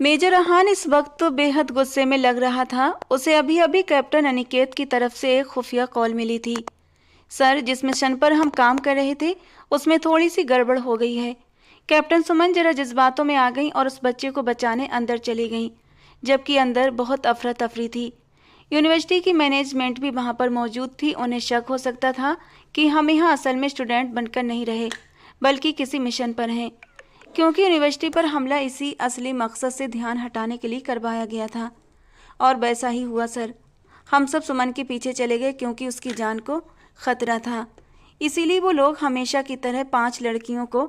Major Ahaan इस वक्त तो बेहद गुस्से में लग रहा था। उसे अभी अभी कैप्टन अनिकेत की तरफ से एक खुफिया कॉल मिली थी। सर, जिस मिशन पर हम काम कर रहे थे उसमें थोड़ी सी गड़बड़ हो गई है। कैप्टन सुमन जरा जज्बातों में आ गई और उस बच्चे को बचाने अंदर चली गई, जबकि अंदर बहुत अफरा तफरी थी। यूनिवर्सिटी की मैनेजमेंट भी वहां पर मौजूद थी। उन्हें शक हो सकता था कि हम यहाँ असल में स्टूडेंट बनकर नहीं रहे, बल्कि किसी मिशन पर हैं, क्योंकि यूनिवर्सिटी पर हमला इसी असली मकसद से ध्यान हटाने के लिए करवाया गया था। और वैसा ही हुआ सर। हम सब सुमन के पीछे चले गए क्योंकि उसकी जान को खतरा था। इसीलिए वो लोग हमेशा की तरह 5 लड़कियों को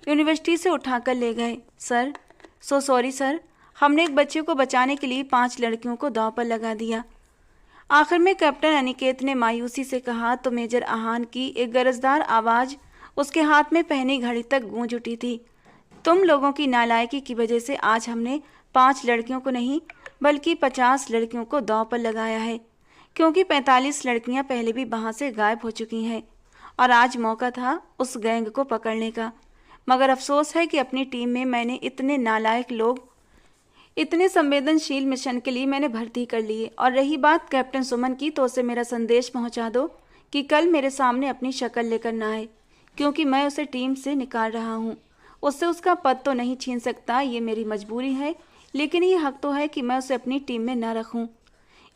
यूनिवर्सिटी से उठाकर ले गए। सर, सो सॉरी सर, हमने एक बच्चे को बचाने के लिए 5 लड़कियों को दांव पर लगा दिया। आखिर में कैप्टन अनिकेत ने मायूसी से कहा तो मेजर अहान की एक गरजदार आवाज़ उसके हाथ में पहनी घड़ी तक गूंज उठी थी। तुम लोगों की नालायकी की वजह से आज हमने 5 लड़कियों को नहीं बल्कि 50 लड़कियों को दांव पर लगाया है, क्योंकि 45 लड़कियां पहले भी वहां से गायब हो चुकी हैं और आज मौका था उस गैंग को पकड़ने का। मगर अफसोस है कि अपनी टीम में मैंने इतने नालायक लोग इतने संवेदनशील मिशन के लिए मैंने भर्ती कर लिए। और रही बात कैप्टन सुमन की, तो उसे मेरा संदेश पहुंचा दो कि कल मेरे सामने अपनी शक्ल लेकर ना आए, क्योंकि मैं उसे टीम से निकाल रहा हूं। उससे उसका पद तो नहीं छीन सकता, ये मेरी मजबूरी है, लेकिन ये हक तो है कि मैं उसे अपनी टीम में न रखूं।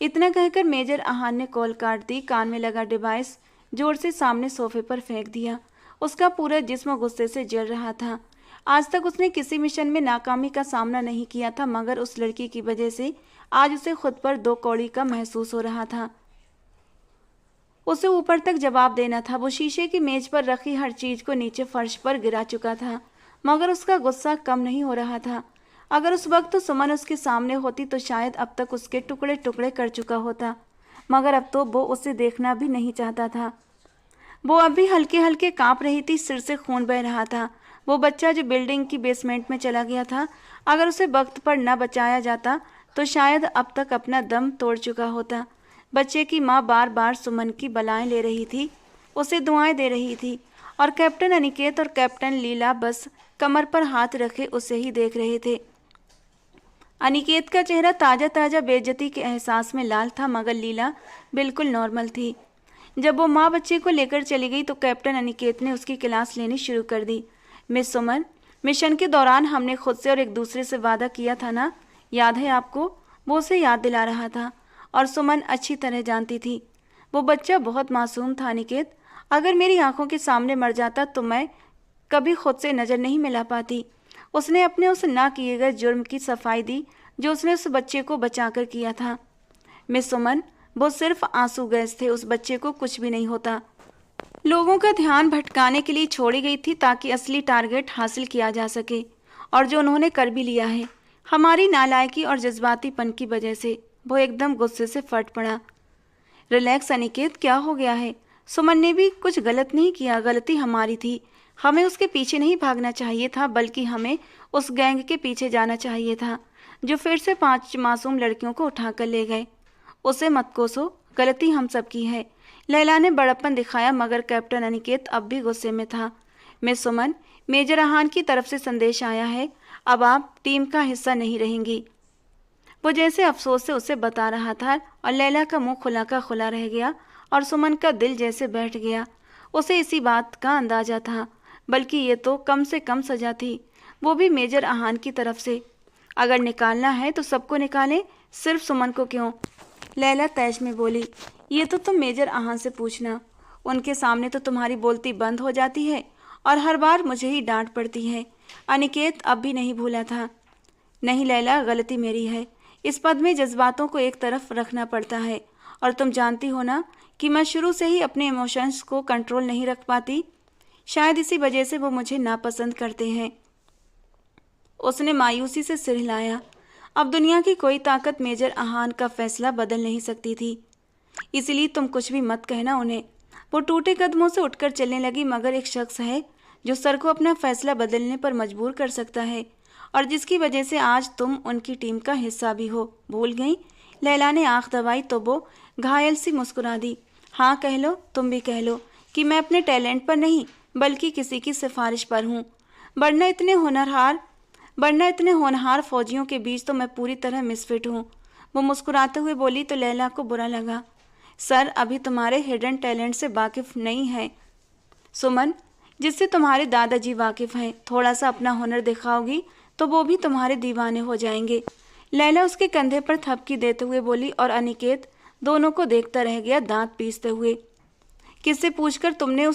इतना कहकर मेजर अहान ने कॉल काट दी। कान में लगा डिवाइस जोर से सामने सोफे पर फेंक दिया। उसका पूरा जिस्म गुस्से से जल रहा था। आज तक उसने किसी मिशन में नाकामी का सामना नहीं किया था, मगर उस लड़की की वजह से आज उसे खुद पर 2 कौड़ी का महसूस हो रहा था। उसे ऊपर तक जवाब देना था। वो शीशे की मेज पर रखी हर चीज को नीचे फर्श पर गिरा चुका था, मगर उसका गुस्सा कम नहीं हो रहा था। अगर उस वक्त तो सुमन उसके सामने होती तो शायद अब तक उसके टुकड़े टुकड़े कर चुका होता, मगर अब तो वो उसे देखना भी नहीं चाहता था। वो अब भी हल्के हल्के कांप रही थी, सिर से खून बह रहा था। वो बच्चा जो बिल्डिंग की बेसमेंट में चला गया था, अगर उसे वक्त पर न बचाया जाता तो शायद अब तक अपना दम तोड़ चुका होता। बच्चे की माँ बार बार सुमन की बलाएं ले रही थी, उसे दुआएं दे रही थी, और कैप्टन अनिकेत और कैप्टन लीला बस कमर पर हाथ रखे उसे ही देख रहे थे। अनिकेत का चेहरा ताज़ा ताज़ा बेइज्जती के एहसास में लाल था, मगर लीला बिल्कुल नॉर्मल थी। जब वो माँ बच्चे को लेकर चली गई तो कैप्टन अनिकेत ने उसकी क्लास लेनी शुरू कर दी। मिस सुमन, मिशन के दौरान हमने खुद से और एक दूसरे से वादा किया था ना, याद है आपको? वो उसे याद दिला रहा था, और सुमन अच्छी तरह जानती थी वो बच्चा बहुत मासूम था। अनिकेत, अगर मेरी आंखों के सामने मर जाता तो मैं कभी खुद से नज़र नहीं मिला पाती। उसने अपने उस ना किए गए जुर्म की सफाई दी जो उसने उस बच्चे को बचाकर किया था। मिस सुमन, वो सिर्फ आंसू गैस थे, उस बच्चे को कुछ भी नहीं होता। लोगों का ध्यान भटकाने के लिए छोड़ी गई थी ताकि असली टारगेट हासिल किया जा सके, और जो उन्होंने कर भी लिया है। हमारी नालायकी और जज्बातीपन की वजह से। वो एकदम गुस्से से फट पड़ा। रिलैक्स अनिकेत, क्या हो गया है? सुमन ने भी कुछ गलत नहीं किया, गलती हमारी थी। हमें उसके पीछे नहीं भागना चाहिए था, बल्कि हमें उस गैंग के पीछे जाना चाहिए था जो फिर से 5 मासूम लड़कियों को उठाकर ले गए। उसे मत कोसो, गलती हम सब की है। लैला ने बड़प्पन दिखाया, मगर कैप्टन अनिकेत अब भी गुस्से में था। मिस सुमन, मेजर अहान की तरफ से संदेश आया है, अब आप टीम का हिस्सा नहीं रहेंगी। वो जैसे अफसोस से उसे बता रहा था, और लैला का मुंह खुला का खुला रह गया और सुमन का दिल जैसे बैठ गया। उसे इसी बात का अंदाजा था, बल्कि ये तो कम से कम सजा थी, वो भी मेजर अहान की तरफ से। अगर निकालना है तो सबको निकालें, सिर्फ सुमन को क्यों? लैला तैश में बोली, ये तो तुम मेजर अहान से पूछना। उनके सामने तो तुम्हारी बोलती बंद हो जाती है और हर बार मुझे ही डांट पड़ती है। अनिकेत अब भी नहीं भूला था। नहीं लैला, गलती मेरी है। इस पद में जज्बातों को एक तरफ रखना पड़ता है, और तुम जानती हो ना कि मैं शुरू से ही अपने इमोशंस को कंट्रोल नहीं रख पाती। शायद इसी वजह से वो मुझे नापसंद करते हैं। उसने मायूसी से सिर हिलाया। अब दुनिया की कोई ताकत मेजर अहान का फैसला बदल नहीं सकती थी, इसलिए तुम कुछ भी मत कहना उन्हें। वो टूटे कदमों से उठकर चलने लगी, मगर एक शख्स है जो सर को अपना फैसला बदलने पर मजबूर कर सकता है, और जिसकी वजह से आज तुम उनकी टीम का हिस्सा भी हो। भूल गई? लैला ने आंख दबाई तो वो घायल सी मुस्कुरा दी। हाँ कह लो, तुम भी कह लो कि मैं अपने टैलेंट पर नहीं बल्कि किसी की सिफारिश पर हूँ। वरना इतने होनहार वरना इतने होनहार फौजियों के बीच तो मैं पूरी तरह मिसफिट हूँ। वो मुस्कुराते हुए बोली तो लैला को बुरा लगा। सर अभी तुम्हारे हिडन टैलेंट से वाकिफ नहीं है सुमन, जिससे तुम्हारे दादाजी वाकिफ हैं। थोड़ा सा अपना हुनर दिखाओगी तो वो भी तुम्हारे दीवाने हो जाएंगे। लैला उसके कंधे पर थपकी देते हुए बोली और अनिकेत दोनों को देखता रह गया दांत पीसते हुए। किससे पूछकर तुमने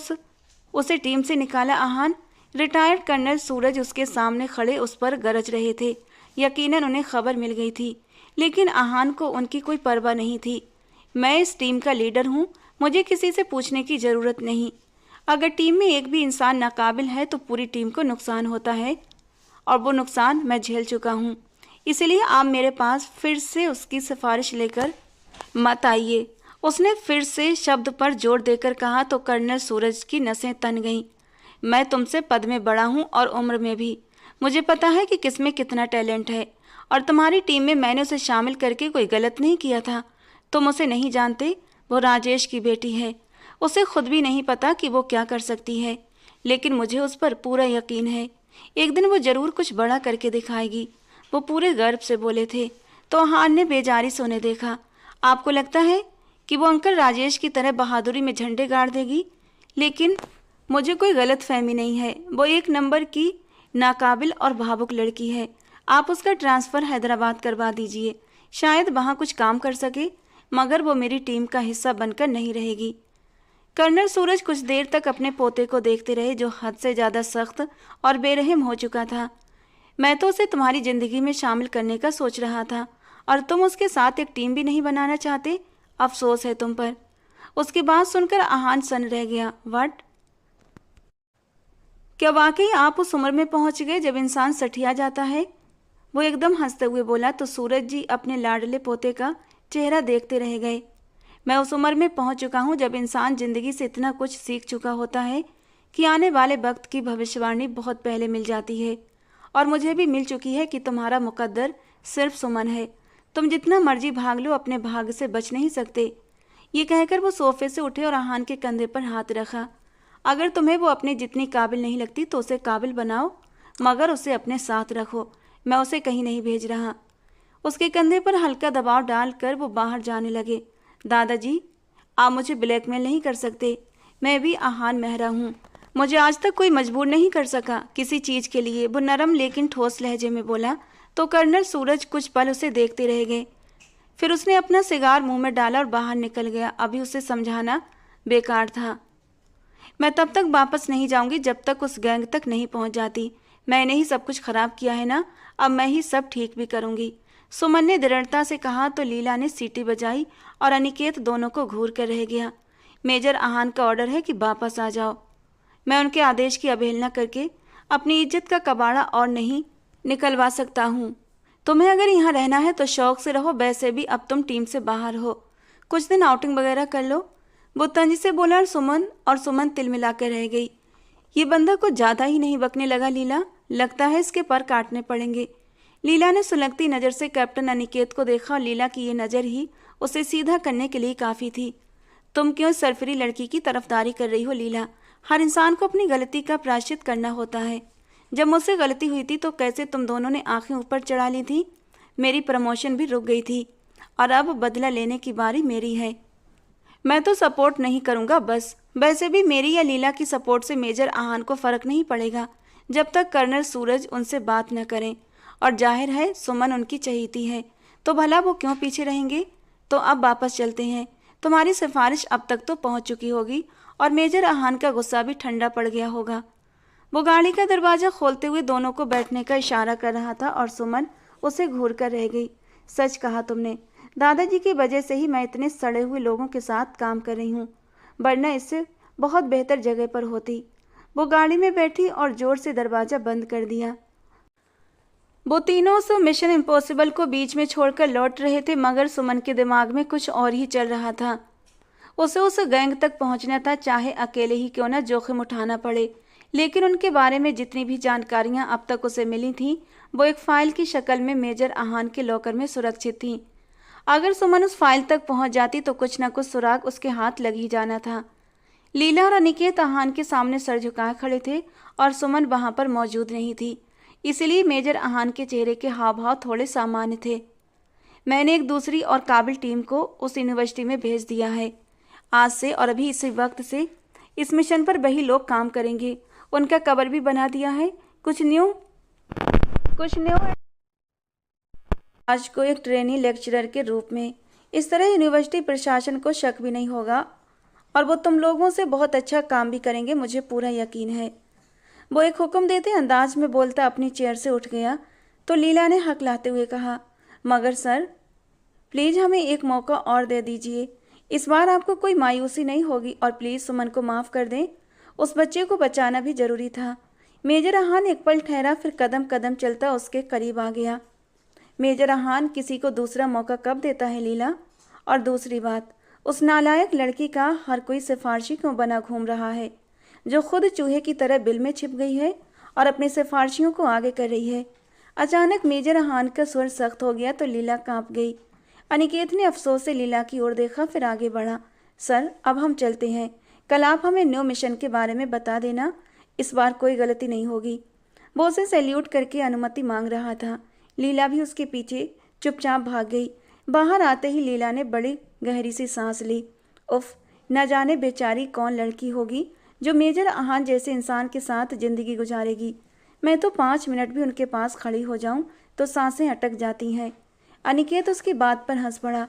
उसे टीम से निकाला आहान? रिटायर्ड कर्नल सूरज उसके सामने खड़े उस पर गरज रहे थे। यकीनन उन्हें खबर मिल गई थी, लेकिन आहान को उनकी कोई परवाह नहीं थी। मैं इस टीम का लीडर हूँ, मुझे किसी से पूछने की ज़रूरत नहीं। अगर टीम में एक भी इंसान नाकाबिल है तो पूरी टीम को नुकसान होता है, और वो नुकसान मैं झेल चुका हूँ। इसलिए आप मेरे पास फिर से उसकी सिफारिश लेकर मत आइए। उसने फिर से शब्द पर जोर देकर कहा तो कर्नल सूरज की नसें तन गईं। मैं तुमसे पद में बड़ा हूँ और उम्र में भी। मुझे पता है कि किसमें कितना टैलेंट है, और तुम्हारी टीम में मैंने उसे शामिल करके कोई गलत नहीं किया था। तुम उसे नहीं जानते, वो राजेश की बेटी है। उसे खुद भी नहीं पता कि वो क्या कर सकती है, लेकिन मुझे उस पर पूरा यकीन है। एक दिन वो जरूर कुछ बड़ा करके दिखाएगी। वो पूरे गर्व से बोले थे। तो आहान ने बेजारी से उन्हें देखा। आपको लगता है कि वो अंकल राजेश की तरह बहादुरी में झंडे गाड़ देगी? लेकिन मुझे कोई गलत फहमी नहीं है। वो एक नंबर की नाकाबिल और भावुक लड़की है। आप उसका ट्रांसफ़र हैदराबाद करवा दीजिए, शायद वहाँ कुछ काम कर सके, मगर वो मेरी टीम का हिस्सा बनकर नहीं रहेगी। कर्नल सूरज कुछ देर तक अपने पोते को देखते रहे, जो हद से ज़्यादा सख्त और बेरहम हो चुका था। मैं तो उसे तुम्हारी ज़िंदगी में शामिल करने का सोच रहा था, और तुम उसके साथ एक टीम भी नहीं बनाना चाहते। अफसोस है तुम पर। उसकी बात सुनकर आहान सन रह गया। व्हाट? क्या वाकई आप उस उम्र में पहुंच गए जब इंसान सठिया जाता है? वो एकदम हंसते हुए बोला तो सूरज जी अपने लाडले पोते का चेहरा देखते रह गए। मैं उस उम्र में पहुंच चुका हूं जब इंसान जिंदगी से इतना कुछ सीख चुका होता है कि आने वाले वक्त की भविष्यवाणी बहुत पहले मिल जाती है। और मुझे भी मिल चुकी है कि तुम्हारा मुकद्दर सिर्फ सुमन है। तुम जितना मर्जी भाग लो, अपने भाग्य से बच नहीं सकते। ये कहकर वो सोफे से उठे और आहान के कंधे पर हाथ रखा। अगर तुम्हें वो अपने जितनी काबिल नहीं लगती तो उसे काबिल बनाओ, मगर उसे अपने साथ रखो। मैं उसे कहीं नहीं भेज रहा। उसके कंधे पर हल्का दबाव डालकर वो बाहर जाने लगे। दादाजी, आप मुझे ब्लैकमेल नहीं कर सकते। मैं भी आहान मेहरा हूँ। मुझे आज तक कोई मजबूर नहीं कर सका किसी चीज़ के लिए। वो नरम लेकिन ठोस लहजे में बोला तो कर्नल सूरज कुछ पल उसे देखते रह गए। फिर उसने अपना सिगार मुंह में डाला और बाहर निकल गया। अभी उसे समझाना बेकार था। मैं तब तक वापस नहीं जाऊंगी जब तक उस गैंग तक नहीं पहुंच जाती। मैंने ही सब कुछ खराब किया है ना, अब मैं ही सब ठीक भी करूंगी। सुमन ने दृढ़ता से कहा तो लीला ने सीटी बजाई और अनिकेत दोनों को घूर कर रह गया। मेजर आहान का ऑर्डर है कि वापस आ जाओ। मैं उनके आदेश की अवहेलना करके अपनी इज्जत का कबाड़ा और नहीं निकलवा सकता हूँ। तुम्हें अगर यहाँ रहना है तो शौक से रहो, वैसे भी अब तुम टीम से बाहर हो। कुछ दिन आउटिंग वगैरह कर लो। वो तंजी से बोला और सुमन तिल मिला कर रह गई। ये बंदा कुछ ज़्यादा ही नहीं बकने लगा लीला, लगता है इसके पर काटने पड़ेंगे। लीला ने सुलगती नज़र से कैप्टन अनिकेत को देखा और लीला की ये नज़र ही उसे सीधा करने के लिए काफ़ी थी। तुम क्यों सरफरी लड़की की तरफदारी कर रही हो लीला? हर इंसान को अपनी गलती का प्रायश्चित करना होता है। जब मुझसे गलती हुई थी तो कैसे तुम दोनों ने आंखें ऊपर चढ़ा ली थी। मेरी प्रमोशन भी रुक गई थी और अब बदला लेने की बारी मेरी है। मैं तो सपोर्ट नहीं करूँगा बस। वैसे भी मेरी या लीला की सपोर्ट से मेजर आहान को फ़र्क नहीं पड़ेगा जब तक कर्नल सूरज उनसे बात न करें। और जाहिर है सुमन उनकी चहेती है, तो भला वो क्यों पीछे रहेंगे। तो अब वापस चलते हैं। तुम्हारी सिफारिश अब तक तो पहुंच चुकी होगी और मेजर आहान का गुस्सा भी ठंडा पड़ गया होगा। वो गाड़ी का दरवाज़ा खोलते हुए दोनों को बैठने का इशारा कर रहा था और सुमन उसे घूर कर रह गई। सच कहा तुमने। दादाजी की वजह से ही मैं इतने सड़े हुए लोगों के साथ काम कर रही हूँ, वरना इससे बहुत बेहतर जगह पर होती। वो गाड़ी में बैठी और ज़ोर से दरवाज़ा बंद कर दिया। वो तीनों उस मिशन इम्पॉसिबल को बीच में छोड़कर लौट रहे थे, मगर सुमन के दिमाग में कुछ और ही चल रहा था। उसे उस गैंग तक पहुंचना था, चाहे अकेले ही क्यों न जोखिम उठाना पड़े। लेकिन उनके बारे में जितनी भी जानकारियां अब तक उसे मिली थीं, वो एक फ़ाइल की शक्ल में मेजर आहान के लॉकर में सुरक्षित थीं। अगर सुमन उस फाइल तक पहुंच जाती तो कुछ न कुछ सुराग उसके हाथ लग ही जाना था। लीला और अनिकेत आहान के सामने सर झुकाए खड़े थे और सुमन वहां पर मौजूद नहीं थी। इसलिए मेजर अहान के चेहरे के हाव भाव थोड़े सामान्य थे। मैंने एक दूसरी और काबिल टीम को उस यूनिवर्सिटी में भेज दिया है। आज से और अभी इसी वक्त से इस मिशन पर वही लोग काम करेंगे। उनका कवर भी बना दिया है। कुछ न्यू आज को एक ट्रेनी लेक्चरर के रूप में। इस तरह यूनिवर्सिटी प्रशासन को शक भी नहीं होगा और वो तुम लोगों से बहुत अच्छा काम भी करेंगे, मुझे पूरा यकीन है। वो एक हुक्म देते अंदाज में बोलता अपनी चेयर से उठ गया तो लीला ने हकलाते हुए कहा, मगर सर प्लीज़ हमें एक मौका और दे दीजिए। इस बार आपको कोई मायूसी नहीं होगी और प्लीज़ सुमन को माफ़ कर दें। उस बच्चे को बचाना भी ज़रूरी था। मेजर अहान एक पल ठहरा, फिर कदम कदम चलता उसके करीब आ गया। मेजर अहान किसी को दूसरा मौका कब देता है लीला? और दूसरी बात, उस नालायक लड़की का हर कोई सिफारशी क्यों बना घूम रहा है, जो खुद चूहे की तरह बिल में छिप गई है और अपनी सिफारशियों को आगे कर रही है। अचानक मेजर अहान का स्वर सख्त हो गया तो लीला कांप गई। अनिकेत ने अफसोस से लीला की ओर देखा, फिर आगे बढ़ा। सर अब हम चलते हैं। कल आप हमें न्यू मिशन के बारे में बता देना। इस बार कोई गलती नहीं होगी। वो उसे सैल्यूट करके अनुमति मांग रहा था। लीला भी उसके पीछे चुपचाप भाग गई। बाहर आते ही लीला ने बड़ी गहरी सी सांस ली। उफ, न जाने बेचारी कौन लड़की होगी जो मेजर अहान जैसे इंसान के साथ जिंदगी गुजारेगी। मैं तो 5 मिनट भी उनके पास खड़ी हो जाऊं तो सांसें अटक जाती हैं। अनिकेत उसकी बात पर हंस पड़ा।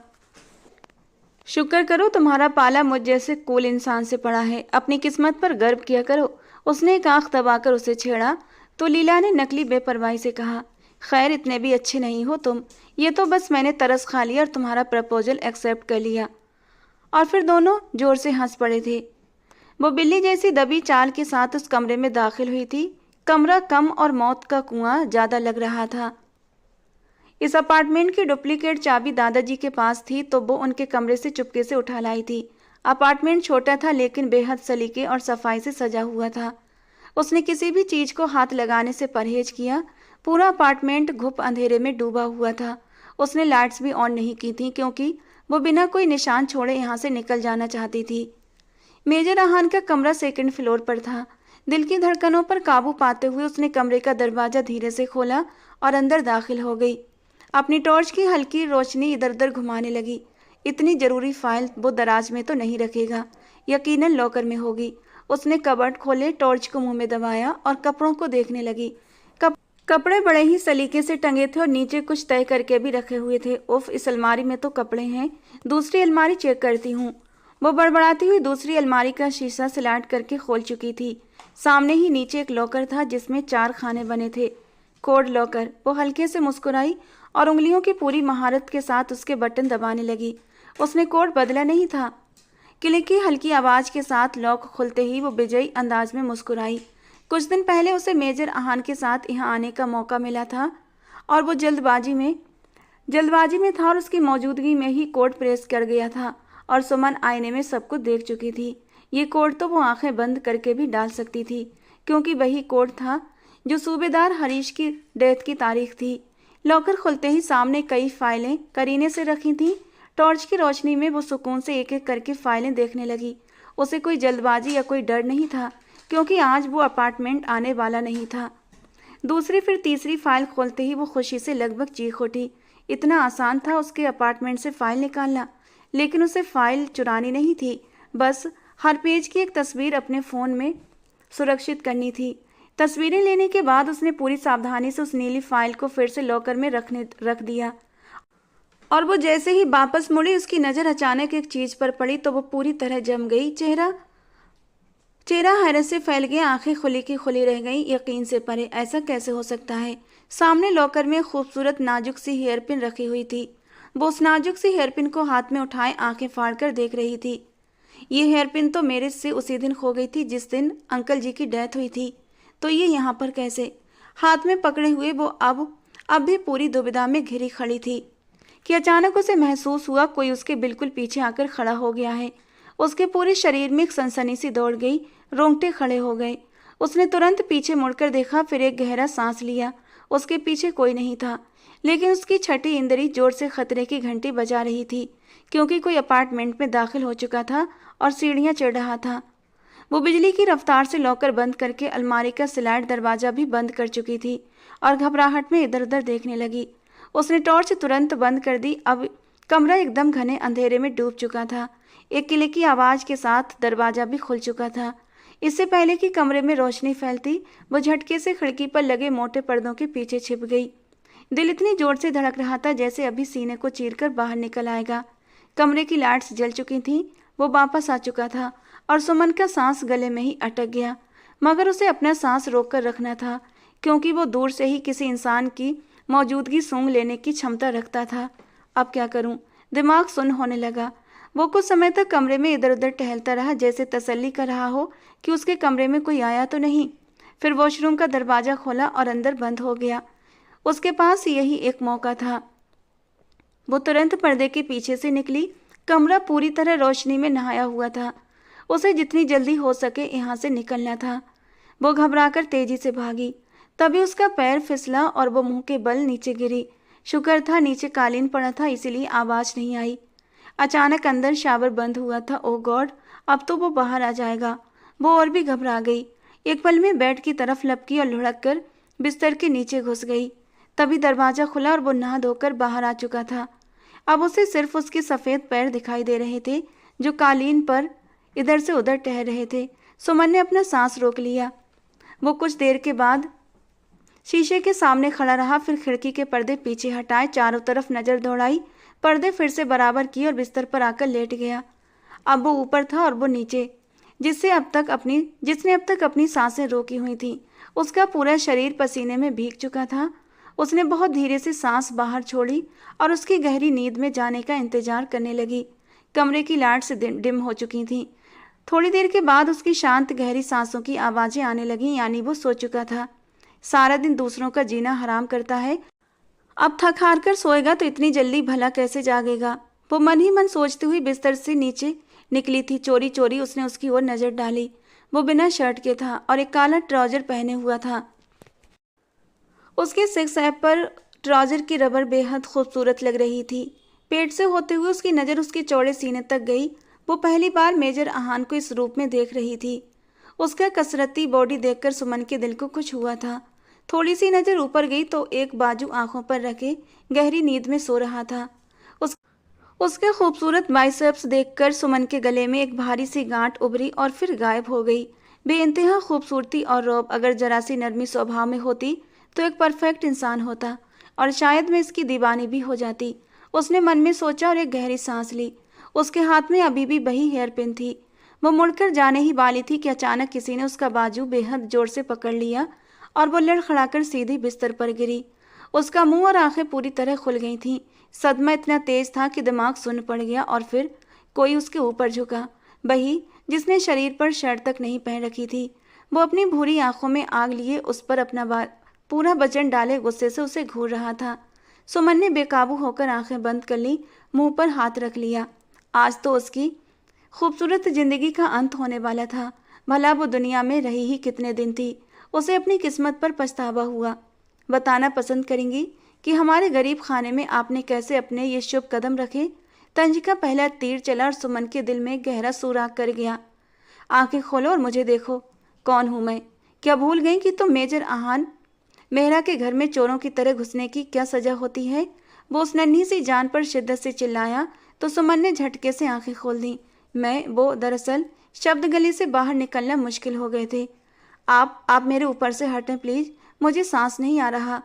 शुक्र करो तुम्हारा पाला मुझ जैसे कूल इंसान से पड़ा है। अपनी किस्मत पर गर्व किया करो। उसने एक आंख दबाकर उसे छेड़ा तो लीला ने नकली बेपरवाही से कहा, खैर इतने भी अच्छे नहीं हो तुम। ये तो बस मैंने तरस खा लिया और तुम्हारा प्रपोजल एक्सेप्ट कर लिया। और फिर दोनों जोर से हंस पड़े थे। वो बिल्ली जैसी दबी चाल के साथ उस कमरे में दाखिल हुई थी। कमरा कम और मौत का कुआं ज़्यादा लग रहा था। इस अपार्टमेंट की डुप्लीकेट चाबी दादाजी के पास थी तो वो उनके कमरे से चुपके से उठा लाई थी। अपार्टमेंट छोटा था लेकिन बेहद सलीके और सफाई से सजा हुआ था। उसने किसी भी चीज़ को हाथ लगाने से परहेज किया। पूरा अपार्टमेंट घुप अंधेरे में डूबा हुआ था। उसने लाइट्स भी ऑन नहीं की थी क्योंकि वो बिना कोई निशान छोड़े यहाँ से निकल जाना चाहती थी। मेजर अहान का कमरा 2nd फ्लोर पर था। दिल की धड़कनों पर काबू पाते हुए उसने कमरे का दरवाज़ा धीरे से खोला और अंदर दाखिल हो गई। अपनी टॉर्च की हल्की रोशनी इधर उधर घुमाने लगी। इतनी ज़रूरी फाइल वो दराज में तो नहीं रखेगा, यकीनन लॉकर में होगी। उसने कबर्ड खोले, टॉर्च को मुंह में दबाया और कपड़ों को देखने लगी। कपड़े बड़े ही सलीके से टंगे थे और नीचे कुछ तय करके भी रखे हुए थे। उफ, इस अलमारी में तो कपड़े हैं। दूसरी अलमारी चेक करती हूँ। वो बड़बड़ाती हुई दूसरी अलमारी का शीशा स्लाइड करके खोल चुकी थी। सामने ही नीचे एक लॉकर था जिसमें 4 खाने बने थे। Code locker. वो हल्के से मुस्कुराई और उंगलियों की पूरी महारत के साथ उसके बटन दबाने लगी। उसने कोड बदला नहीं था। क्लिक की हल्की आवाज़ के साथ लॉक खुलते ही वो विजयी अंदाज में मुस्कुराई। कुछ दिन पहले उसे मेजर अहान के साथ यहाँ आने का मौका मिला था और वो जल्दबाजी में था और उसकी मौजूदगी में ही कोड प्रेस कर गया था और सुमन आईने में सब कुछ देख चुकी थी। ये कोड तो वो आंखें बंद करके भी डाल सकती थी क्योंकि वही कोड था जो सूबेदार हरीश की डेथ की तारीख थी। लॉकर खुलते ही सामने कई फाइलें करीने से रखी थीं। टॉर्च की रोशनी में वो सुकून से एक एक करके फाइलें देखने लगी। उसे कोई जल्दबाजी या कोई डर नहीं था क्योंकि आज वो अपार्टमेंट आने वाला नहीं था। दूसरी फिर तीसरी फाइल खोलते ही वो खुशी से लगभग चीख उठी। इतना आसान था उसके अपार्टमेंट से फाइल निकालना, लेकिन उसे फाइल चुरानी नहीं थी, बस हर पेज की एक तस्वीर अपने फ़ोन में सुरक्षित करनी थी। तस्वीरें लेने के बाद उसने पूरी सावधानी से उस नीली फाइल को फिर से लॉकर में रख दिया और वो जैसे ही वापस मुड़ी उसकी नज़र अचानक एक चीज़ पर पड़ी तो वो पूरी तरह जम गई। चेहरा हैरत से फैल गया, आंखें खुली की खुली रह गईं, यकीन से परे। ऐसा कैसे हो सकता है? सामने लॉकर में खूबसूरत नाजुक सी हेयरपिन रखी हुई थी। वो उस नाजुक सी हेयरपिन को हाथ में उठाए आंखें फाड़कर देख रही थी। ये हेयरपिन तो मेरे से उसी दिन खो गई थी जिस दिन अंकल जी की डेथ हुई थी, तो ये यहाँ पर कैसे? हाथ में पकड़े हुए वो अब भी पूरी दुविधा में घिरी खड़ी थी कि अचानक उसे महसूस हुआ कोई उसके बिल्कुल पीछे आकर खड़ा हो गया है। उसके पूरे शरीर में एक सनसनी सी दौड़ गई, रोंगटे खड़े हो गए। उसने तुरंत पीछे मुड़कर देखा, फिर एक गहरा सांस लिया। उसके पीछे कोई नहीं था, लेकिन उसकी छठी इंद्री जोर से खतरे की घंटी बजा रही थी क्योंकि कोई अपार्टमेंट में दाखिल हो चुका था और सीढ़ियाँ चढ़ रहा था। वो बिजली की रफ्तार से लॉकर बंद करके अलमारी का स्लाइड दरवाज़ा भी बंद कर चुकी थी और घबराहट में इधर उधर देखने लगी। उसने टॉर्च तुरंत बंद कर दी। अब कमरा एकदम घने अंधेरे में डूब चुका था। एक किले की आवाज के साथ दरवाजा भी खुल चुका था। इससे पहले कि कमरे में रोशनी फैलती, वो झटके से खिड़की पर लगे मोटे पर्दों के पीछे छिप गई। दिल इतनी जोर से धड़क रहा था जैसे अभी सीने को चीरकर बाहर निकल आएगा। कमरे की लाइट्स जल चुकी थीं। वो वापस आ चुका था और सुमन का सांस गले में ही अटक गया। मगर उसे अपना सांस रोककर रखना था, क्योंकि वो दूर से ही किसी इंसान की मौजूदगी सूंघ लेने की क्षमता रखता था। अब क्या करूं? दिमाग सुन्न होने लगा। वो कुछ समय तक कमरे में इधर उधर टहलता रहा, जैसे तसल्ली कर रहा हो कि उसके कमरे में कोई आया तो नहीं। फिर वॉशरूम का दरवाजा खोला और अंदर बंद हो गया। उसके पास यही एक मौका था। वो तुरंत पर्दे के पीछे से निकली। कमरा पूरी तरह रोशनी में नहाया हुआ था। उसे जितनी जल्दी हो सके यहाँ से निकलना था। वो घबराकर तेजी से भागी। तभी उसका पैर फिसला और वो मुंह के बल नीचे गिरी। शुक्र था नीचे कालीन पड़ा था, इसीलिए आवाज नहीं आई। अचानक अंदर शावर बंद हुआ था। ओ गॉड, अब तो वो बाहर आ जाएगा। वो और भी घबरा गई। एक पल में बेड की तरफ लपकी और लुढ़क कर बिस्तर के नीचे घुस गई। तभी दरवाजा खुला और वो नहा धोकर बाहर आ चुका था। अब उसे सिर्फ उसके सफेद पैर दिखाई दे रहे थे, जो कालीन पर इधर से उधर टहल रहे थे। सुमन ने अपना सांस रोक लिया। वो कुछ देर के बाद शीशे के सामने खड़ा रहा, फिर खिड़की के पर्दे पीछे हटाए, चारों तरफ नजर दौड़ाई, पर्दे फिर से बराबर किए और बिस्तर पर आकर लेट गया। अब वो ऊपर था और वो नीचे। जिसने अब तक अपनी सांसें रोकी हुई थी, उसका पूरा शरीर पसीने में भीग चुका था। उसने बहुत धीरे से सांस बाहर छोड़ी और उसकी गहरी नींद में जाने का इंतजार करने लगी। कमरे की लाइट्स डिम हो चुकी थीं। थोड़ी देर के बाद उसकी शांत गहरी सांसों की आवाजें आने लगीं, यानी वो सो चुका था। सारा दिन दूसरों का जीना हराम करता है, अब थक हार कर सोएगा तो इतनी जल्दी भला कैसे जागेगा? वो मन ही मन सोचती हुई बिस्तर से नीचे निकली थी। चोरी चोरी उसने उसकी ओर नजर डाली। वो बिना शर्ट के था और एक काला ट्राउजर पहने हुआ था। उसके सिक्स एप पर ट्राउजर की रबर बेहद खूबसूरत लग रही थी। पेट से होते हुए उसकी नज़र उसके चौड़े सीने तक गई। वो पहली बार मेजर आहान को इस रूप में देख रही थी। उसका कसरती बॉडी देखकर सुमन के दिल को कुछ हुआ था। थोड़ी सी नज़र ऊपर गई तो एक बाजू आंखों पर रखे गहरी नींद में सो रहा था। उसके खूबसूरत बाइसेप्स देखकर सुमन के गले में एक भारी सी गांठ उभरी और फिर गायब हो गई। बेइंतहा खूबसूरती और रौब अगर जरा सी नरमी स्वभाव में होती तो एक परफेक्ट इंसान होता, और शायद मैं इसकी दीवानी भी हो जाती। उसने मन में सोचा और एक गहरी सांस ली। उसके हाथ में अभी भी वही हेयर पिन थी। वो मुड़कर जाने ही वाली थी कि अचानक किसी ने उसका बाजू बेहद जोर से पकड़ लिया और वो लड़खड़ाकर सीधी बिस्तर पर गिरी। उसका मुंह और आंखें पूरी तरह खुल गई थीं। सदमा इतना तेज था कि दिमाग सुन्न पड़ गया और फिर कोई उसके ऊपर झुका, वही जिसने शरीर पर शर्ट तक नहीं पहन रखी थी। वो अपनी भूरी आंखों में आग लिए उस पर अपना पूरा वजन डाले गुस्से से उसे घूर रहा था। सुमन ने बेकाबू होकर आंखें बंद कर ली, मुंह पर हाथ रख लिया। आज तो उसकी खूबसूरत जिंदगी का अंत होने वाला था। भला वो दुनिया में रही ही कितने दिन थी। उसे अपनी किस्मत पर पछतावा हुआ। बताना पसंद करेंगी कि हमारे गरीब खाने में आपने कैसे अपने ये शुभ कदम रखे? तंज का पहला तीर चला और सुमन के दिल में गहरा सुराग कर गया। आंखें खोलो और मुझे देखो। कौन हूं मैं? क्या भूल गई कि तुम मेजर आहान मेहरा के घर में चोरों की तरह घुसने की क्या सजा होती है? वो उस नन्ही सी जान पर शिद्दत से चिल्लाया तो सुमन ने झटके से आंखें खोल दी। वो दरअसल शब्द गले से बाहर निकलना मुश्किल हो गए थे। आप मेरे ऊपर से हटें प्लीज, मुझे सांस नहीं आ रहा।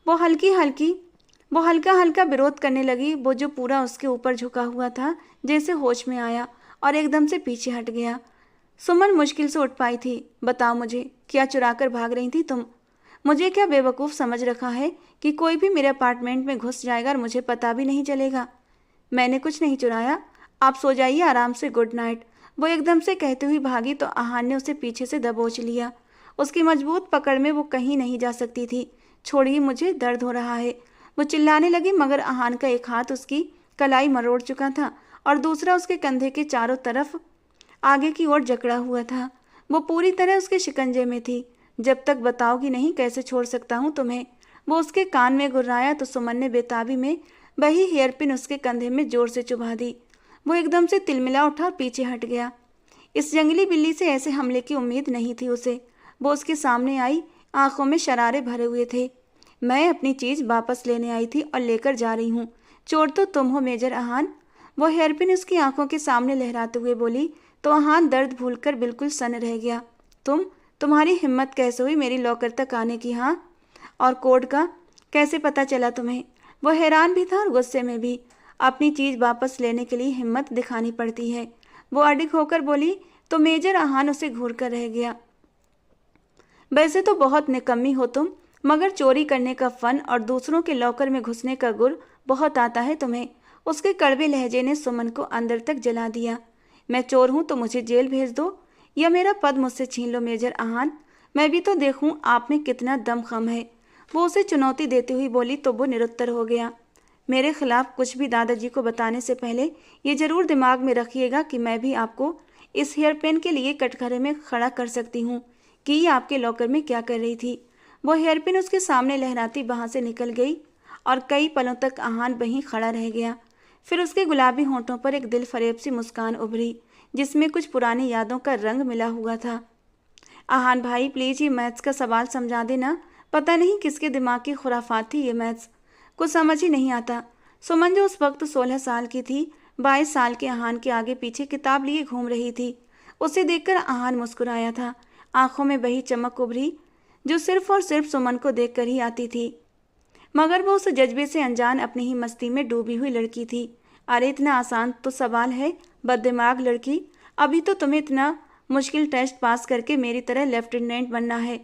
वो हल्का हल्का विरोध करने लगी। वो जो पूरा उसके ऊपर झुका हुआ था जैसे होश में आया और एकदम से पीछे हट गया। सुमन मुश्किल से उठ पाई थी। बताओ मुझे, क्या चुरा कर भाग रही थी तुम? मुझे क्या बेवकूफ़ समझ रखा है कि कोई भी मेरे अपार्टमेंट में घुस जाएगा और मुझे पता भी नहीं चलेगा? मैंने कुछ नहीं चुराया, आप सो जाइए आराम से, गुड नाइट। वो एकदम से कहती हुई भागी तो आहान ने उसे पीछे से दबोच लिया। उसकी मजबूत पकड़ में वो कहीं नहीं जा सकती थी। छोड़िए, मुझे दर्द हो रहा है, वो चिल्लाने लगी, मगर आहान का एक हाथ उसकी कलाई मरोड़ चुका था और दूसरा उसके कंधे के चारों तरफ आगे की ओर जकड़ा हुआ था। वो पूरी तरह उसके शिकंजे में थी। जब तक बताओगी नहीं कैसे छोड़ सकता हूँ तुम्हें? वो उसके कान में गुर्राया तो सुमन ने बेताबी में वही हेयरपिन उसके कंधे में जोर से चुभा दी। वो एकदम से तिलमिला उठा और पीछे हट गया। इस जंगली बिल्ली से ऐसे हमले की उम्मीद नहीं थी उसे। वो उसके सामने आई, आंखों में शरारे भरे हुए थे। मैं अपनी चीज वापस लेने आई थी और लेकर जा रही हूँ। चोर तो तुम हो मेजर आहान। वो हेयरपिन उसकी आंखों के सामने लहराते हुए बोली तो आहान दर्द भूलकर बिल्कुल सन्न रह गया। तुम्हारी हिम्मत कैसे हुई मेरी लॉकर तक आने की? हाँ, और कोड का कैसे पता चला तुम्हें? वो हैरान भी था और गुस्से में भी। अपनी चीज वापस लेने के लिए हिम्मत दिखानी पड़ती है, वो अडिग होकर बोली। तो मेजर आहान उसे घूर कर रह गया। वैसे तो बहुत निकम्मी हो तुम, मगर चोरी करने का फन और दूसरों के लॉकर में घुसने का गुर बहुत आता है तुम्हें। उसके कड़वे लहजे ने सुमन को अंदर तक जला दिया। मैं चोर हूं तो मुझे जेल भेज दो या मेरा पद मुझसे छीन लो मेजर आहान। मैं भी तो देखूं आप में कितना दमखम है। वो उसे चुनौती देती हुई बोली तो वो निरुत्तर हो गया। मेरे खिलाफ कुछ भी दादाजी को बताने से पहले ये जरूर दिमाग में रखिएगा कि मैं भी आपको इस हेयर पेन के लिए कटघरे में खड़ा कर सकती हूँ कि ये आपके लॉकर में क्या कर रही थी। वो हेयर पिन उसके सामने लहराती वहां से निकल गई और कई पलों तक आहान वहीं खड़ा रह गया। फिर उसके गुलाबी होंठों पर एक दिल फरेब सी मुस्कान उभरी जिसमें कुछ पुरानी यादों का रंग मिला हुआ था। आहान भाई प्लीज ये मैथ्स का सवाल समझा देना। पता नहीं किसके दिमाग की खुराफात थी ये मैथ्स, कुछ समझ ही नहीं आता। सुमन जो उस वक्त 16 साल की थी 22 साल के आहान के आगे पीछे किताब लिए घूम रही थी। उसे देखकर आहान मुस्कुराया था। आंखों में वही चमक उभरी जो सिर्फ और सिर्फ सुमन को देखकर ही आती थी, मगर वो उस जज्बे से अनजान अपनी ही मस्ती में डूबी हुई लड़की थी। अरे इतना आसान तो सवाल है बददिमाग लड़की, अभी तो तुम्हें इतना मुश्किल टेस्ट पास करके मेरी तरह लेफ्टिनेंट बनना है।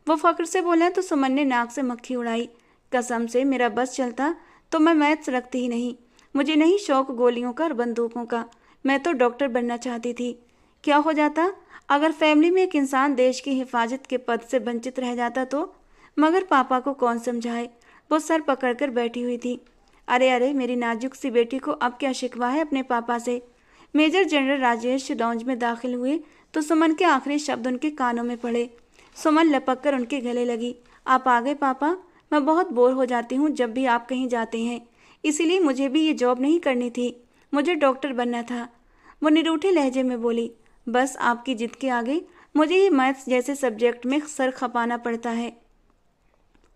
वो फक्र से बोला तो सुमन ने नाक से मक्खी उड़ाई। कसम से मेरा बस चलता तो मैं मैथ्स रखती ही नहीं। मुझे नहीं शौक गोलियों का और बंदूकों का, मैं तो डॉक्टर बनना चाहती थी। क्या हो जाता अगर फैमिली में एक इंसान देश की हिफाजत के पद से वंचित रह जाता तो? मगर पापा को कौन समझाए, वो सर पकड़कर बैठी हुई थी। अरे अरे मेरी नाजुक सी बेटी को अब क्या शिकवा है अपने पापा से। मेजर जनरल राजेश लॉन्ज में दाखिल हुए तो सुमन के आखिरी शब्द उनके कानों में पड़े। सुमन लपक कर उनके गले लगी। आप आ गए पापा? मैं बहुत बोर हो जाती हूँ जब भी आप कहीं जाते हैं, इसीलिए मुझे भी ये जॉब नहीं करनी थी, मुझे डॉक्टर बनना था। वो निरूठे लहजे में बोली। बस आपकी जिद के आगे मुझे ये मैथ्स जैसे सब्जेक्ट में सर खपाना पड़ता है।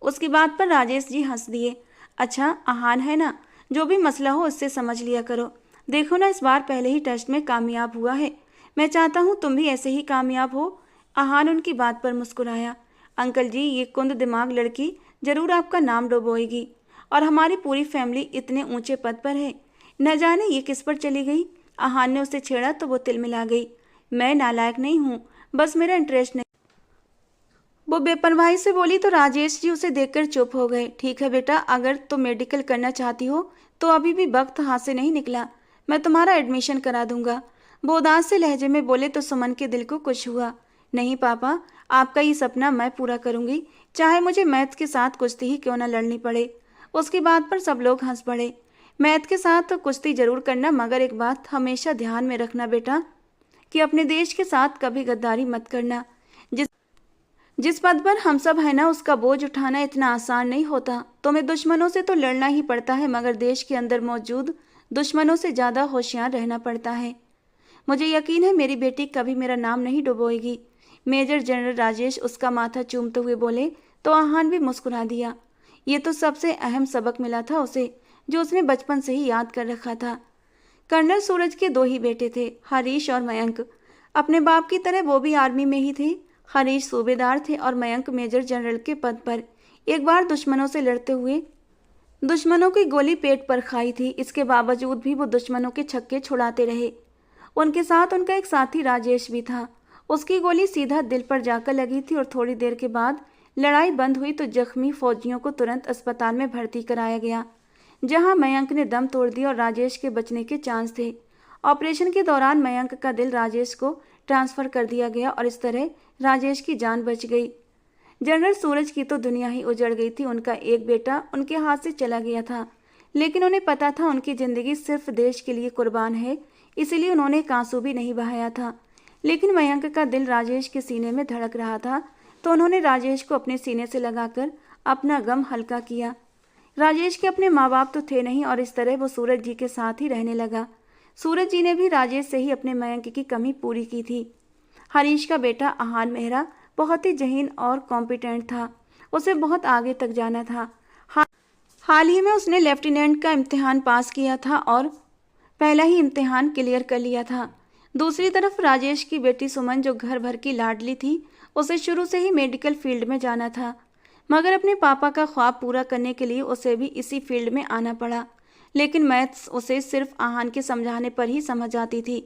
उसकी बात पर राजेश जी हंस दिए। अच्छा आहान है ना, जो भी मसला हो उससे समझ लिया करो। देखो ना इस बार पहले ही टेस्ट में कामयाब हुआ है, मैं चाहता हूँ तुम भी ऐसे ही कामयाब हो। आहान उनकी बात पर मुस्कुराया। अंकल जी ये कुंद दिमाग लड़की जरूर आपका नाम डुबोएगी और हमारी पूरी फैमिली इतने ऊंचे पद पर है, न जाने ये किस पर चली गई। आहान ने उसे छेड़ा तो वो तिलमिला गई। मैं नालायक नहीं हूँ, बस मेरा इंटरेस्ट नहीं। वो बेपरवाही से बोली तो राजेश जी उसे देखकर चुप हो गए। ठीक है बेटा, अगर तुम मेडिकल करना चाहती हो तो अभी भी वक्त हाथ से नहीं निकला, मैं तुम्हारा एडमिशन करा दूंगा। वो उदास से लहजे में बोले तो सुमन के दिल को कुछ हुआ। नहीं पापा, आपका ये सपना मैं पूरा करूंगी, चाहे मुझे मैथ के साथ कुश्ती ही क्यों न लड़नी पड़े। उसकी बात पर सब लोग हंस पड़े। मैथ के साथ तो कुश्ती जरूर करना, मगर एक बात हमेशा ध्यान में रखना बेटा कि अपने देश के साथ कभी गद्दारी मत करना। जिस जिस पद पर हम सब है ना, उसका बोझ उठाना इतना आसान नहीं होता। तुम्हें दुश्मनों से तो लड़ना ही पड़ता है, मगर देश के अंदर मौजूद दुश्मनों से ज्यादा होशियार रहना पड़ता है। मुझे यकीन है मेरी बेटी कभी मेरा नाम नहीं डुबोएगी। मेजर जनरल राजेश उसका माथा चूमते हुए बोले तो आहान भी मुस्कुरा दिया। ये तो सबसे अहम सबक मिला था उसे, जो उसने बचपन से ही याद कर रखा था। कर्नल सूरज के दो ही बेटे थे, हरीश और मयंक। अपने बाप की तरह वो भी आर्मी में ही थे। हरीश सूबेदार थे और मयंक मेजर जनरल के पद पर। एक बार दुश्मनों से लड़ते हुए दुश्मनों की गोली पेट पर खाई थी, इसके बावजूद भी वो दुश्मनों के छक्के छुड़ाते रहे। उनके साथ उनका एक साथी राजेश भी था। उसकी गोली सीधा दिल पर जाकर लगी थी और थोड़ी देर के बाद लड़ाई बंद हुई तो जख्मी फौजियों को तुरंत अस्पताल में भर्ती कराया गया, जहां मयंक ने दम तोड़ दिया और राजेश के बचने के चांस थे। ऑपरेशन के दौरान मयंक का दिल राजेश को ट्रांसफर कर दिया गया और इस तरह राजेश की जान बच गई। जनरल सूरज की तो दुनिया ही उजड़ गई थी। उनका एक बेटा उनके हाथ से चला गया था, लेकिन उन्हें पता था उनकी जिंदगी सिर्फ देश के लिए कुर्बान है, इसीलिए उन्होंने एक आंसू भी नहीं बहाया था। लेकिन मयंक का दिल राजेश के सीने में धड़क रहा था, तो उन्होंने राजेश को अपने सीने से लगाकर अपना गम हल्का किया। राजेश के अपने माँ बाप तो थे नहीं और इस तरह वो सूरज जी के साथ ही रहने लगा। सूरज जी ने भी राजेश से ही अपने मयंक की कमी पूरी की थी। हरीश का बेटा आहान मेहरा बहुत ही जहीन और कॉम्पिटेंट था। उसे बहुत आगे तक जाना था। हाल ही में उसने लेफ्टिनेंट का इम्तिहान पास किया था और पहला ही इम्तिहान क्लियर कर लिया था। दूसरी तरफ राजेश की बेटी सुमन, जो घर भर की लाडली थी, उसे शुरू से ही मेडिकल फील्ड में जाना था, मगर अपने पापा का ख्वाब पूरा करने के लिए उसे भी इसी फील्ड में आना पड़ा। लेकिन मैथ्स उसे सिर्फ आहान के समझाने पर ही समझ आती थी।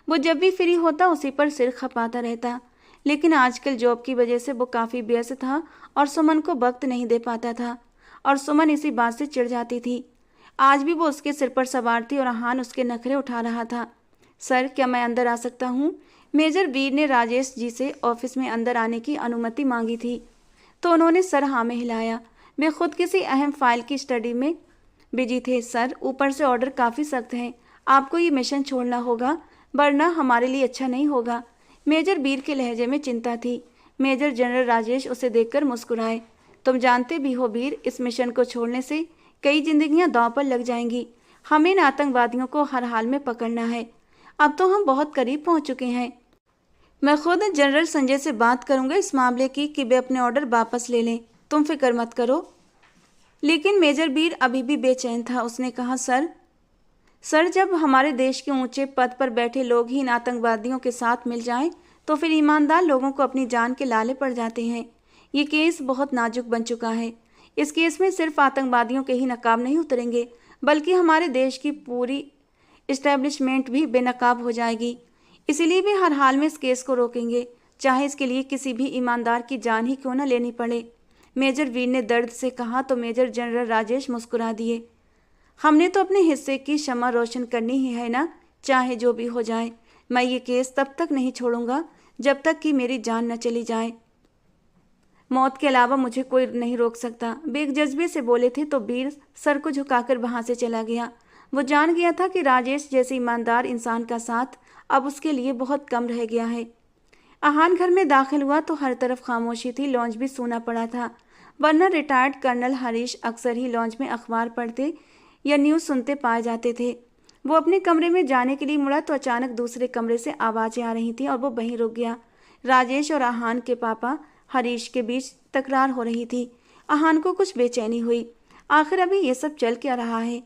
वो जब भी फ्री होता उसी पर सिर खपाता रहता। लेकिन आजकल जॉब की वजह से वो काफ़ी व्यस्त था और सुमन को वक्त नहीं दे पाता था, और सुमन इसी बात से चिढ़ जाती थी। आज भी वो उसके सिर पर सवार थी और आहान उसके नखरे उठा रहा था। सर, क्या मैं अंदर आ सकता हूँ? मेजर वीर ने राजेश जी से ऑफिस में अंदर आने की अनुमति मांगी थी, तो उन्होंने सर हाँ में हिलाया। वे खुद किसी अहम फाइल की स्टडी में बिजी थे। सर, ऊपर से ऑर्डर काफ़ी सख्त हैं, आपको ये मिशन छोड़ना होगा, वरना हमारे लिए अच्छा नहीं होगा। मेजर वीर के लहजे में चिंता थी। मेजर जनरल राजेश उसे देखकर मुस्कुराए। तुम जानते भी हो वीर, इस मिशन को छोड़ने से कई जिंदगियां दांव पर लग जाएंगी। हमें इन आतंकवादियों को हर हाल में पकड़ना है। अब तो हम बहुत करीब पहुंच चुके हैं। मैं खुद जनरल संजय से बात करूंगा इस मामले की कि वे अपने ऑर्डर वापस ले लें, तुम फिक्र मत करो। लेकिन मेजर वीर अभी भी बेचैन था। उसने कहा, सर, जब हमारे देश के ऊंचे पद पर बैठे लोग ही इन आतंकवादियों के साथ मिल जाएं, तो फिर ईमानदार लोगों को अपनी जान के लाले पड़ जाते हैं। ये केस बहुत नाजुक बन चुका है। इस केस में सिर्फ आतंकवादियों के ही नकाब नहीं उतरेंगे, बल्कि हमारे देश की पूरी इस्टेब्लिशमेंट भी बेनकाब हो जाएगी। इसीलिए वे हर हाल में इस केस को रोकेंगे, चाहे इसके लिए किसी भी ईमानदार की जान ही क्यों न लेनी पड़े। मेजर वीर ने दर्द से कहा तो मेजर जनरल राजेश मुस्कुरा दिए। हमने तो अपने हिस्से की शम्मा रोशन करनी ही है ना, चाहे जो भी हो जाए। मैं ये केस तब तक नहीं छोड़ूंगा जब तक कि मेरी जान न चली जाए। मौत के अलावा मुझे कोई नहीं रोक सकता। वे एक जज्बे से बोले थे तो वीर सर को झुकाकर वहां से चला गया। वो जान गया था कि राजेश जैसे ईमानदार इंसान का साथ अब उसके लिए बहुत कम रह गया है। आहान घर में दाखिल हुआ तो हर तरफ खामोशी थी। लॉन्च भी सूना पड़ा था, वरना रिटायर्ड कर्नल हरीश अक्सर ही लॉन्च में अखबार पढ़ते या न्यूज़ सुनते पाए जाते थे। वो अपने कमरे में जाने के लिए मुड़ा तो अचानक दूसरे कमरे से आवाज़ें आ रही थीं और वो वहीं रुक गया। राजेश और आहान के पापा हरीश के बीच तकरार हो रही थी। आहान को कुछ बेचैनी हुई। आखिर अभी ये सब चल क्या रहा है?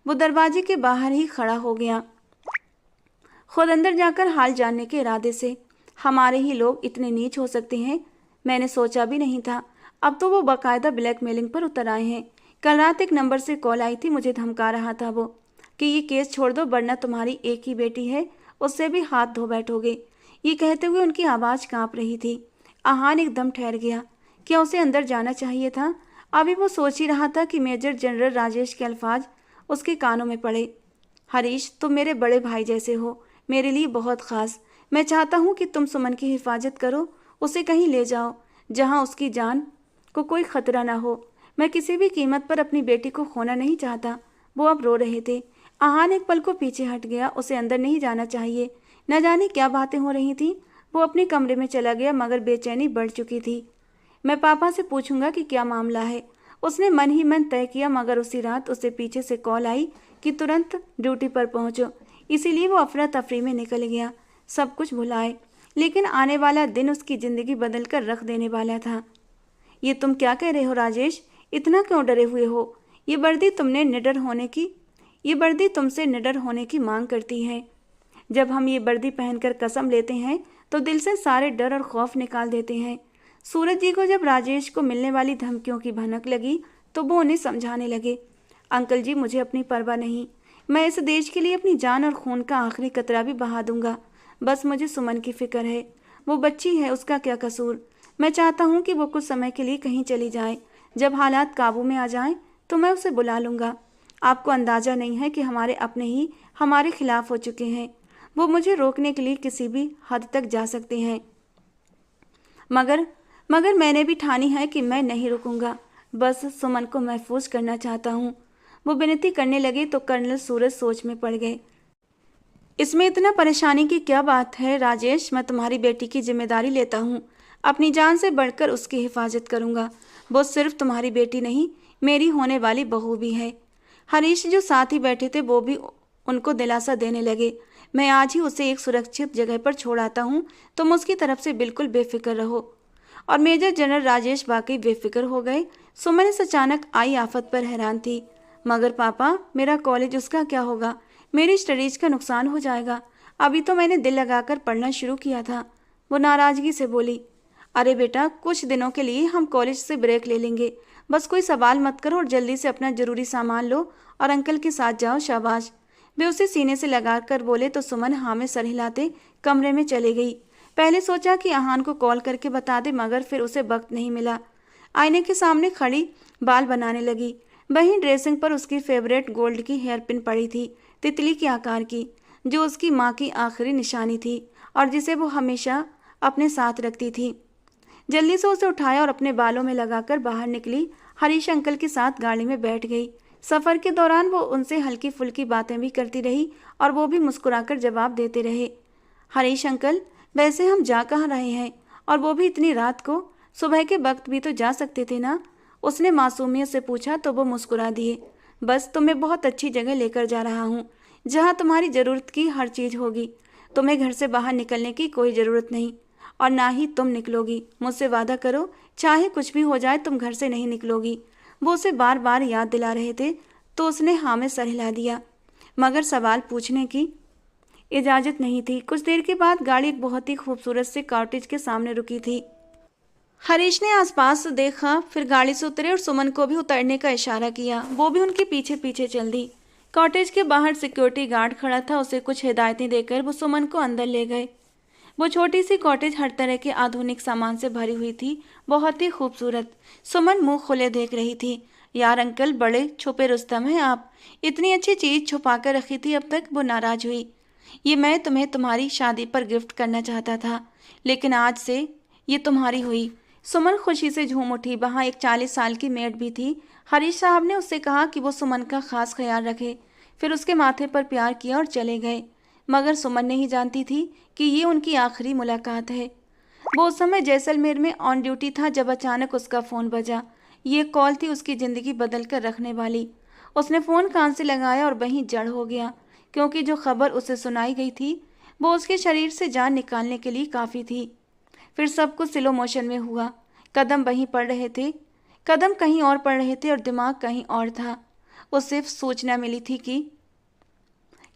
वो दरवाजे के बाहर ही खड़ा हो गया, खुद अंदर जाकर हाल जानने के इरादे से। हमारे ही लोग इतने नीच हो सकते हैं, मैंने सोचा भी नहीं था। अब तो वो बाकायदा ब्लैकमेलिंग पर उतर आए हैं। कल रात एक नंबर से कॉल आई थी, मुझे धमका रहा था वो कि ये केस छोड़ दो, वरना तुम्हारी एक ही बेटी है, उससे भी हाथ धो बैठोगे। ये कहते हुए उनकी आवाज़ कांप रही थी। आहान एकदम ठहर गया। क्या उसे अंदर जाना चाहिए था? अभी वो सोच ही रहा था कि मेजर जनरल राजेश के अल्फाज उसके कानों में पड़े। हरीश, तुम मेरे बड़े भाई जैसे हो, मेरे लिए बहुत ख़ास। मैं चाहता हूँ कि तुम सुमन की हिफाजत करो, उसे कहीं ले जाओ जहाँ उसकी जान को कोई खतरा ना हो। मैं किसी भी कीमत पर अपनी बेटी को खोना नहीं चाहता। वो अब रो रहे थे। आहान एक पल को पीछे हट गया। उसे अंदर नहीं जाना चाहिए। न जाने क्या बातें हो रही थी। वो अपने कमरे में चला गया, मगर बेचैनी बढ़ चुकी थी। मैं पापा से पूछूंगा कि क्या मामला है, उसने मन ही मन तय किया। मगर उसी रात उसे पीछे से कॉल आई कि तुरंत ड्यूटी पर पहुंचो। इसीलिए वो अफरा तफरी में निकल गया, सब कुछ भुलाए। लेकिन आने वाला दिन उसकी ज़िंदगी बदल कर रख देने वाला था। ये तुम क्या कह रहे हो राजेश? इतना क्यों डरे हुए हो? ये वर्दी तुमसे निडर होने की मांग करती है। जब हम ये वर्दी पहनकर कसम लेते हैं तो दिल से सारे डर और खौफ निकाल देते हैं। सूरज जी को जब राजेश को मिलने वाली धमकियों की भनक लगी तो वो उन्हें समझाने लगे। अंकल जी, मुझे अपनी परवाह नहीं। मैं इस देश के लिए अपनी जान और खून का आखिरी कतरा भी बहा दूंगा। बस मुझे सुमन की फिक्र है। वो बच्ची है, उसका क्या कसूर? मैं चाहता हूँ कि वो कुछ समय के लिए कहीं चली जाए। जब हालात काबू में आ जाएं तो मैं उसे बुला लूँगा। आपको अंदाज़ा नहीं है कि हमारे अपने ही हमारे खिलाफ हो चुके हैं। वो मुझे रोकने के लिए किसी भी हद तक जा सकते हैं, मगर मैंने भी ठानी है कि मैं नहीं रुकूंगा। बस सुमन को महफूज करना चाहता हूँ। वो विनती करने लगे तो कर्नल सूरज सोच में पड़ गए। इसमें इतना परेशानी की क्या बात है राजेश? मैं तुम्हारी बेटी की जिम्मेदारी लेता हूँ। अपनी जान से बढ़कर उसकी हिफाजत करूँगा। वो सिर्फ तुम्हारी बेटी नहीं, मेरी होने वाली बहू भी है। हरीश जो साथ ही बैठे थे वो भी उनको दिलासा देने लगे। मैं आज ही उसे एक सुरक्षित जगह पर छोड़ आता हूँ, तुम उसकी तरफ से बिल्कुल बेफिक्र रहो। और मेजर जनरल राजेश वाकई बेफिक्र हो गए। सुमन इस अचानक आई आफत पर हैरान थी। मगर पापा, मेरा कॉलेज, उसका क्या होगा? मेरी स्टडीज का नुकसान हो जाएगा। अभी तो मैंने दिल लगाकर पढ़ना शुरू किया था। वो नाराजगी से बोली। अरे बेटा, कुछ दिनों के लिए हम कॉलेज से ब्रेक ले लेंगे। बस कोई सवाल मत करो और जल्दी से अपना जरूरी सामान लो और अंकल के साथ जाओ। शाबाश। वे उसे सीने से लगाकर बोले तो सुमन हाँ में सर हिलाते कमरे में चली गई। पहले सोचा कि आहान को कॉल करके बता दे, मगर फिर उसे वक्त नहीं मिला। आईने के सामने खड़ी बाल बनाने लगी। वहीं ड्रेसिंग पर उसकी फेवरेट गोल्ड की हेयर पिन पड़ी थी, तितली के आकार की, जो उसकी माँ की आखिरी निशानी थी और जिसे वो हमेशा अपने साथ रखती थी। जल्दी से उसे उठाया और अपने बालों में लगाकर बाहर निकली। हरीश अंकल के साथ गाड़ी में बैठ गई। सफ़र के दौरान वो उनसे हल्की फुल्की बातें भी करती रही और वो भी मुस्कुराकर जवाब देते रहे। हरीश अंकल, वैसे हम जा कहाँ रहे हैं, और वो भी इतनी रात को? सुबह के वक्त भी तो जा सकते थे ना? उसने मासूमियत से पूछा तो वो मुस्कुरा दिए। बस तुम्हें बहुत अच्छी जगह लेकर जा रहा हूँ, जहाँ तुम्हारी ज़रूरत की हर चीज़ होगी। तुम्हें घर से बाहर निकलने की कोई ज़रूरत नहीं और ना ही तुम निकलोगी। मुझसे वादा करो, चाहे कुछ भी हो जाए तुम घर से नहीं निकलोगी। वो उसे बार बार याद दिला रहे थे तो उसने हाँ में सर हिला दिया, मगर सवाल पूछने की इजाज़त नहीं थी। कुछ देर के बाद गाड़ी एक बहुत ही खूबसूरत से कॉटेज के सामने रुकी थी। हरीश ने आसपास देखा, फिर गाड़ी से उतरे और सुमन को भी उतरने का इशारा किया। वो भी उनके पीछे पीछे चल दी। कॉटेज के बाहर सिक्योरिटी गार्ड खड़ा था। उसे कुछ हिदायतें देकर वो सुमन को अंदर ले गए। वो छोटी सी कॉटेज हर तरह के आधुनिक सामान से भरी हुई थी, बहुत ही खूबसूरत। सुमन मुंह खोले देख रही थी। यार अंकल, बड़े छुपे रुस्तम हैं आप। इतनी अच्छी चीज छुपा कर रखी थी अब तक। वो नाराज हुई। ये मैं तुम्हें तुम्हारी शादी पर गिफ्ट करना चाहता था, लेकिन आज से ये तुम्हारी हुई। सुमन खुशी से झूम उठी। वहाँ एक 40 साल की मेड भी थी। हरीश साहब ने उससे कहा कि वो सुमन का खास ख्याल रखे। फिर उसके माथे पर प्यार किया और चले गए। मगर सुमन नहीं जानती थी कि ये उनकी आखिरी मुलाकात है। वो उस समय जैसलमेर में ऑन ड्यूटी था जब अचानक उसका फ़ोन बजा। ये कॉल थी उसकी ज़िंदगी बदल कर रखने वाली। उसने फ़ोन कान से लगाया और वहीं जड़ हो गया, क्योंकि जो खबर उसे सुनाई गई थी वो उसके शरीर से जान निकालने के लिए काफ़ी थी। फिर सब कुछ स्लो मोशन में हुआ। कदम वहीं पड़ रहे थे, कदम कहीं और पड़ रहे थे और दिमाग कहीं और था। उसे सिर्फ सूचना मिली थी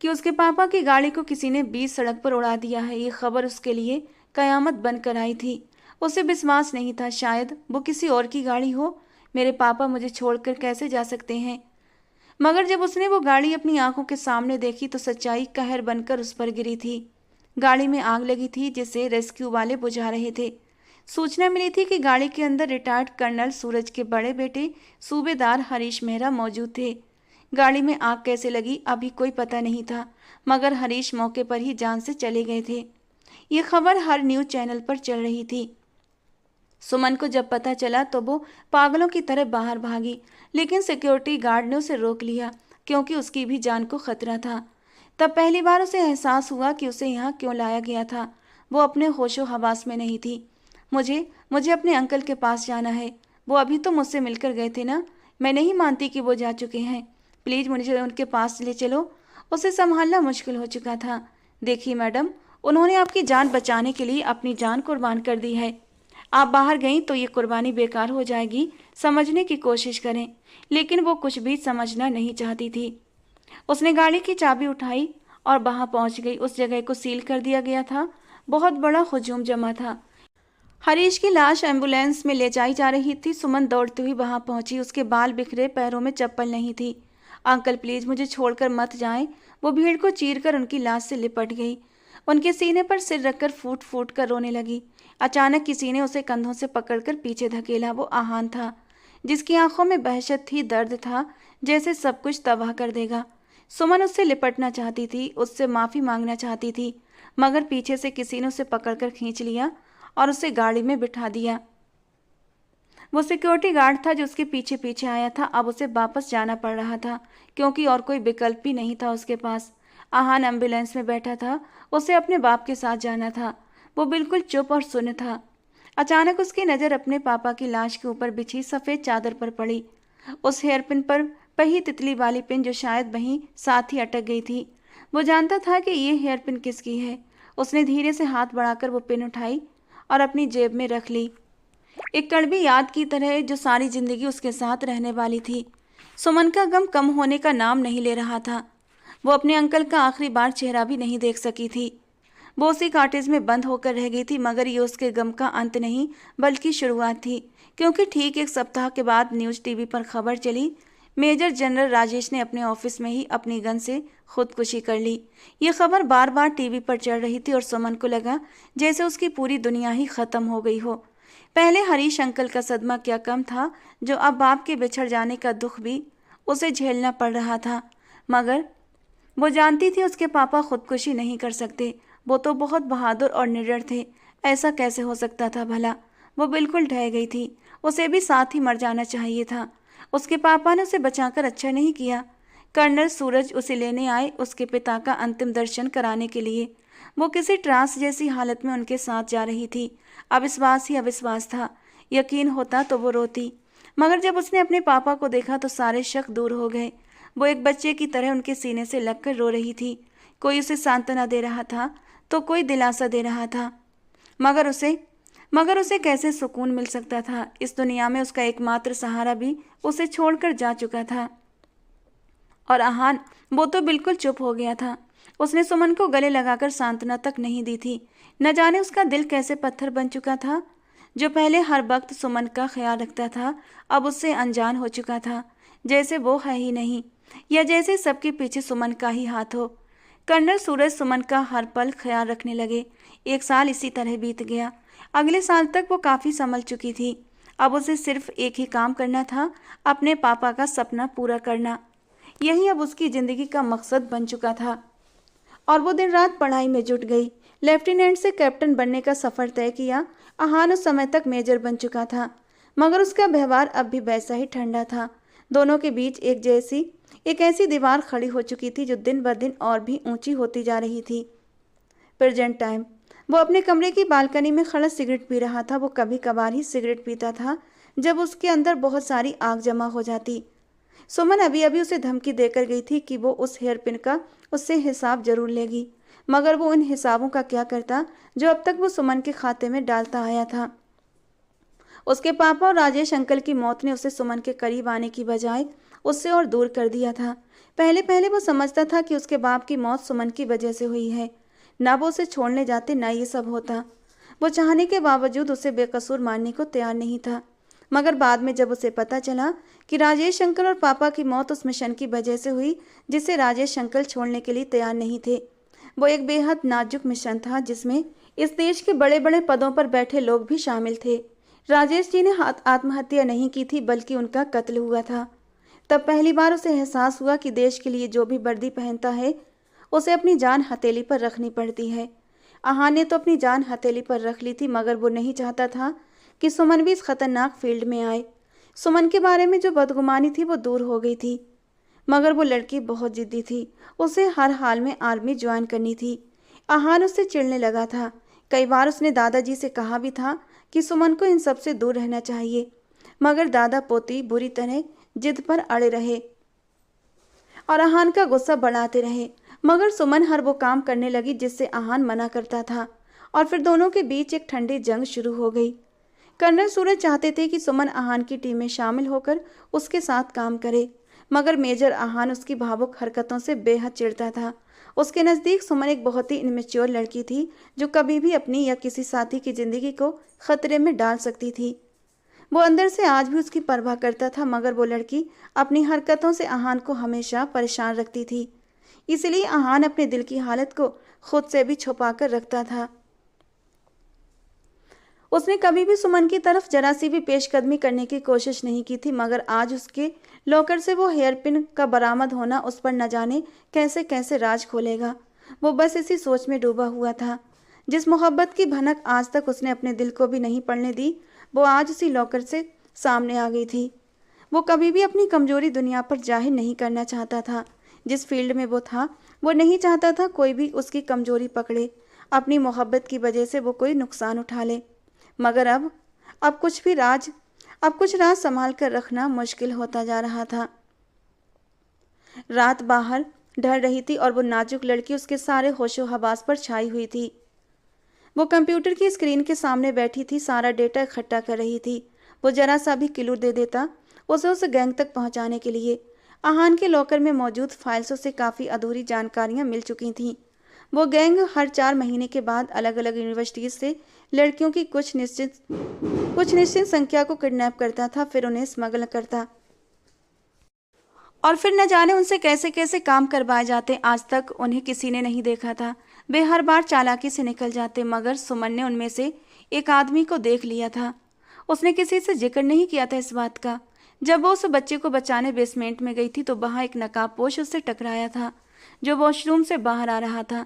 कि उसके पापा की गाड़ी को किसी ने बीच सड़क पर उड़ा दिया है। ये खबर उसके लिए कयामत बनकर आई थी। उसे विश्वास नहीं था, शायद वो किसी और की गाड़ी हो। मेरे पापा मुझे छोड़कर कैसे जा सकते हैं? मगर जब उसने वो गाड़ी अपनी आंखों के सामने देखी तो सच्चाई कहर बनकर उस पर गिरी थी। गाड़ी में आग लगी थी जिसे रेस्क्यू वाले बुझा रहे थे। सूचना मिली थी कि गाड़ी के अंदर रिटायर्ड कर्नल सूरज के बड़े बेटे सूबेदार हरीश मेहरा मौजूद थे। गाड़ी में आग कैसे लगी अभी कोई पता नहीं था, मगर हरीश मौके पर ही जान से चले गए थे। ये खबर हर न्यूज़ चैनल पर चल रही थी। सुमन को जब पता चला तो वो पागलों की तरह बाहर भागी, लेकिन सिक्योरिटी गार्ड ने उसे रोक लिया, क्योंकि उसकी भी जान को खतरा था। तब पहली बार उसे एहसास हुआ कि उसे यहाँ क्यों लाया गया था। वो अपने होशो हवास में नहीं थी। मुझे मुझे अपने अंकल के पास जाना है। वो अभी तो मुझसे मिलकर गए थे ना। मैं नहीं मानती कि वो जा चुके हैं। प्लीज़ मुझे उनके पास ले चलो। उसे संभालना मुश्किल हो चुका था। देखिए मैडम, उन्होंने आपकी जान बचाने के लिए अपनी जान कुर्बान कर दी है। आप बाहर गईं तो ये कुर्बानी बेकार हो जाएगी। समझने की कोशिश करें। लेकिन वो कुछ भी समझना नहीं चाहती थी। उसने गाड़ी की चाबी उठाई और वहां पहुंच गई। उस जगह को सील कर दिया गया था। बहुत बड़ा हुजूम जमा था। हरीश की लाश एम्बुलेंस में ले जाई जा रही थी। सुमन दौड़ती हुई वहां पहुंची। उसके बाल बिखरे, पैरों में चप्पल नहीं थी। अंकल प्लीज मुझे छोड़कर मत जाएं। वो भीड़ को चीरकर उनकी लाश से लिपट गई। उनके सीने पर सिर रखकर फूट फूट कर रोने लगी। अचानक किसी ने उसे कंधों से पकड़कर पीछे धकेला। वो आहान था, जिसकी आंखों में वहशत थी, दर्द था, जैसे सब कुछ तबाह कर देगा। सुमन उससे लिपटना चाहती थी, उससे माफ़ी मांगना चाहती थी, मगर पीछे से किसी ने उसे पकड़कर खींच लिया और उसे गाड़ी में बिठा दिया। वो सिक्योरिटी गार्ड था जो उसके पीछे पीछे आया था। अब उसे वापस जाना पड़ रहा था, क्योंकि और कोई विकल्प भी नहीं था उसके पास। आहान एम्बुलेंस में बैठा था। उसे अपने बाप के साथ जाना था। वो बिल्कुल चुप और सुन्न था। अचानक उसकी नज़र अपने पापा की लाश के ऊपर बिछी सफ़ेद चादर पर पड़ी। उस हेयर पिन पर वही तितली वाली पिन जो शायद वहीं साथ ही अटक गई थी। वो जानता था कि ये हेयर पिन किसकी है। उसने धीरे से हाथ बढ़ाकर वो पिन उठाई और अपनी जेब में रख ली। एक कड़वी याद की तरह जो सारी जिंदगी उसके साथ रहने वाली थी। सुमन का गम कम होने का नाम नहीं ले रहा था। वो अपने अंकल का आखिरी बार चेहरा भी नहीं देख सकी थी। वो उसी कॉटेज में बंद होकर रह गई थी, मगर ये उसके गम का अंत नहीं बल्कि शुरुआत थी, क्योंकि ठीक एक सप्ताह के बाद न्यूज़ टीवी पर खबर चली, मेजर जनरल राजेश ने अपने ऑफिस में ही अपनी गन से खुदकुशी कर ली। ये खबर बार बार टीवी पर चल रही थी और सुमन को लगा जैसे उसकी पूरी दुनिया ही खत्म हो गई हो। पहले हरीश अंकल का सदमा क्या कम था, जो अब बाप के बिछड़ जाने का दुख भी उसे झेलना पड़ रहा था, मगर वो जानती थी उसके पापा खुदकुशी नहीं कर सकते। वो तो बहुत बहादुर और निडर थे। ऐसा कैसे हो सकता था भला? वो बिल्कुल ढह गई थी। उसे भी साथ ही मर जाना चाहिए था। उसके पापा ने उसे बचाकर अच्छा नहीं किया। कर्नल सूरज उसे लेने आए उसके पिता का अंतिम दर्शन कराने के लिए। वो किसी ट्रांस जैसी हालत में उनके साथ जा रही थी। अविश्वास ही अविश्वास था। यकीन होता तो वो रोती, मगर जब उसने अपने पापा को देखा तो सारे शक दूर हो गए। वो एक बच्चे की तरह उनके सीने से लगकर रो रही थी। कोई उसे सांत्वना दे रहा था तो कोई दिलासा दे रहा था, मगर उसे कैसे सुकून मिल सकता था? इस दुनिया में उसका एकमात्र सहारा भी उसे छोड़कर जा चुका था। और आहान, वो तो बिल्कुल चुप हो गया था। उसने सुमन को गले लगाकर सांत्वना तक नहीं दी थी। न जाने उसका दिल कैसे पत्थर बन चुका था। जो पहले हर वक्त सुमन का ख्याल रखता था, अब उससे अनजान हो चुका था, जैसे वो है ही नहीं, या जैसे सबके पीछे सुमन का ही हाथ हो। कर्नल सूरज सुमन का हर पल ख्याल रखने लगे। 1 साल इसी तरह बीत गया। अगले साल तक वो काफ़ी संभल चुकी थी। अब उसे सिर्फ एक ही काम करना था, अपने पापा का सपना पूरा करना। यही अब उसकी ज़िंदगी का मकसद बन चुका था और वो दिन रात पढ़ाई में जुट गई। लेफ्टिनेंट से कैप्टन बनने का सफ़र तय किया। आहान उस समय तक मेजर बन चुका था, मगर उसका व्यवहार अब भी वैसा ही ठंडा था। दोनों के बीच एक ऐसी दीवार खड़ी हो चुकी थी जो दिन ब दिन और भी ऊंची होती जा रही थी। Present time. वो अपने कमरे की बालकनी में खड़ा सिगरेट पी रहा था। वो कभी कभार ही सिगरेट पीता था जब उसके अंदर बहुत सारी आग जमा हो जाती। सुमन अभी अभी उसे धमकी देकर गई थी कि वो उस हेयर पिन का उससे हिसाब जरूर लेगी, मगर वो उन हिसाबों का क्या करता जो अब तक वो सुमन के खाते में डालता आया था। उसके पापा और राजेश अंकल की मौत ने उसे सुमन के करीब आने की बजाय उससे और दूर कर दिया था। पहले पहले वो समझता था कि उसके बाप की मौत सुमन की वजह से हुई है। ना वो उसे छोड़ने जाते, ना ये सब होता। वो चाहने के बावजूद उसे बेकसूर मानने को तैयार नहीं था। मगर बाद में जब उसे पता चला कि राजेश अंकल और पापा की मौत उस मिशन की वजह से हुई जिसे राजेश अंकल छोड़ने के लिए तैयार नहीं थे। वो एक बेहद नाजुक मिशन था जिसमें इस देश के बड़े बड़े पदों पर बैठे लोग भी शामिल थे। राजेश जी ने आत्महत्या नहीं की थी, बल्कि उनका कत्ल हुआ था। तब पहली बार उसे एहसास हुआ कि देश के लिए जो भी वर्दी पहनता है उसे अपनी जान हथेली पर रखनी पड़ती है। आहान ने तो अपनी जान हथेली पर रख ली थी, मगर वो नहीं चाहता था कि सुमन भी इस खतरनाक फील्ड में आए। सुमन के बारे में जो बदगुमानी थी वो दूर हो गई थी, मगर वो लड़की बहुत जिद्दी थी। उसे हर हाल में आर्मी ज्वाइन करनी थी। आहान उससे चिढ़ने लगा था। कई बार उसने दादाजी से कहा भी था कि सुमन को इन सब से दूर रहना चाहिए, मगर दादा पोती बुरी तरह जिद पर अड़े रहे और आहान का गुस्सा बढ़ाते रहे। मगर सुमन हर वो काम करने लगी जिससे आहान मना करता था, और फिर दोनों के बीच एक ठंडी जंग शुरू हो गई। कर्नल सूरज चाहते थे कि सुमन आहान की टीम में शामिल होकर उसके साथ काम करे, मगर मेजर आहान उसकी भावुक हरकतों से बेहद चिढ़ता था। उसके नज़दीक सुमन एक बहुत ही इनमेच्योर लड़की थी जो कभी भी अपनी या किसी साथी की जिंदगी को खतरे में डाल सकती थी। वो अंदर से आज भी उसकी परवाह करता था, मगर वो लड़की अपनी हरकतों से आहान को हमेशा परेशान रखती थी। इसलिए आहान अपने दिल की हालत को खुद से भी छुपा कर रखता था। उसने कभी भी सुमन की तरफ जरा सी भी पेशकदमी करने की कोशिश नहीं की थी, मगर आज उसके लॉकर से वो हेयर पिन का बरामद होना उस पर न जाने कैसे कैसे राज खोलेगा। वो बस इसी सोच में डूबा हुआ था। जिस मोहब्बत की भनक आज तक उसने अपने दिल को भी नहीं पड़ने दी, वो आज उसी लॉकर से सामने आ गई थी। वो कभी भी अपनी कमजोरी दुनिया पर जाहिर नहीं करना चाहता था। जिस फील्ड में वो था, वो नहीं चाहता था कोई भी उसकी कमजोरी पकड़े, अपनी मोहब्बत की वजह से वो कोई नुकसान उठा ले। मगर अब कुछ राज संभाल कर रखना मुश्किल होता जा रहा था। रात बाहर ढल रही थी और वो नाजुक लड़की उसके सारे होशो हवास पर छाई हुई थी। वो कंप्यूटर की स्क्रीन के सामने बैठी थी, सारा डेटा इकट्ठा कर रही थी। वो जरा सा भी क्लू दे देता उसे उस गैंग तक पहुंचाने के लिए। आहान के लॉकर में मौजूद फाइल्सों से काफ़ी अधूरी जानकारियां मिल चुकी थीं। वो गैंग हर 4 महीने के बाद अलग अलग यूनिवर्सिटीज से लड़कियों की कुछ निश्चित संख्या को किडनैप करता था, फिर उन्हें स्मगल करता और फिर न जाने उनसे कैसे कैसे काम करवाए जाते। आज तक उन्हें किसी ने नहीं देखा था। वे हर बार चालाकी से निकल जाते, मगर सुमन ने उनमें से एक आदमी को देख लिया था। उसने किसी से जिक्र नहीं किया था इस बात का। जब वो उस बच्चे को बचाने बेसमेंट में गई थी तो वहां एक नकाबपोश उससे टकराया था जो वॉशरूम से बाहर आ रहा था।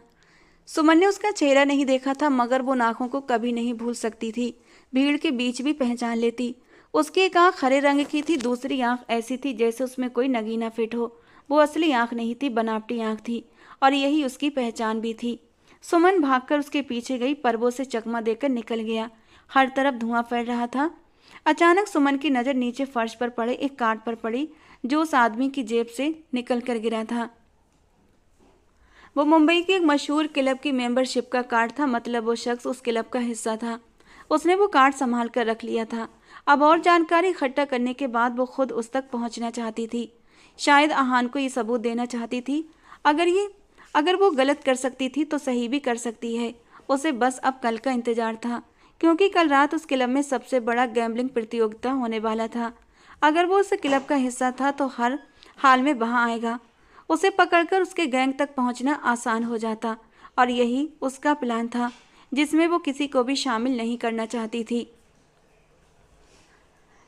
सुमन ने उसका चेहरा नहीं देखा था, मगर वो आंखों को कभी नहीं भूल सकती थी। भीड़ के बीच भी पहचान लेती। उसकी एक आंख हरे रंग की थी, दूसरी आंख ऐसी थी जैसे उसमें कोई नगीना फिट हो। वो असली आंख नहीं थी, बनावटी आंख थी, और यही उसकी पहचान भी थी। सुमन भागकर उसके पीछे गई, पर वो उसे चकमा देकर निकल गया। हर तरफ धुआं फैल रहा था। अचानक सुमन की नज़र नीचे फर्श पर पड़े एक कार्ड पर पड़ी जो उस आदमी की जेब से निकल कर गिरा था। वो मुंबई के एक मशहूर क्लब की मेंबरशिप का कार्ड था, मतलब वो शख्स उस क्लब का हिस्सा था। उसने वो कार्ड संभाल कर रख लिया था। अब और जानकारी इकट्ठा करने के बाद वो खुद उस तक पहुंचना चाहती थी। शायद आहान को ये सबूत देना चाहती थी। अगर वो गलत कर सकती थी तो सही भी कर सकती है। उसे बस अब कल का इंतजार था, क्योंकि कल रात उस क्लब में सबसे बड़ा गैम्बलिंग प्रतियोगिता होने वाला था। अगर वो उस क्लब का हिस्सा था तो हर हाल में वहां आएगा। उसे पकड़कर उसके गैंग तक पहुंचना आसान हो जाता, और यही उसका प्लान था जिसमें वो किसी को भी शामिल नहीं करना चाहती थी,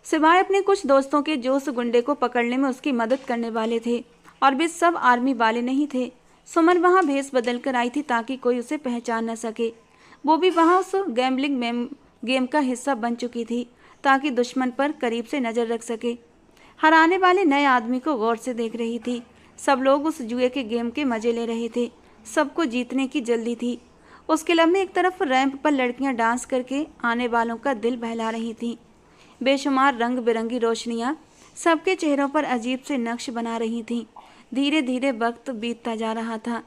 सिवाय अपने कुछ दोस्तों के जो उस गुंडे को पकड़ने में उसकी मदद करने वाले थे। और वे सब आर्मी वाले नहीं थे। सुमन वहां भेस बदल कर आई थी ताकि कोई उसे पहचान न सके। वो भी वहां उस गैम्बलिंग गेम का हिस्सा बन चुकी थी ताकि दुश्मन पर करीब से नजर रख सके। हराने वाले नए आदमी को गौर से देख रही थी। सब लोग उस जुए के गेम के मजे ले रहे थे। सबको जीतने की जल्दी थी। उस क्लब में एक तरफ रैंप पर लड़कियां डांस करके आने वालों का दिल बहला रही थीं। बेशुमार रंग बिरंगी रोशनियां सबके चेहरों पर अजीब से नक्श बना रही थीं। धीरे धीरे वक्त बीतता जा रहा था,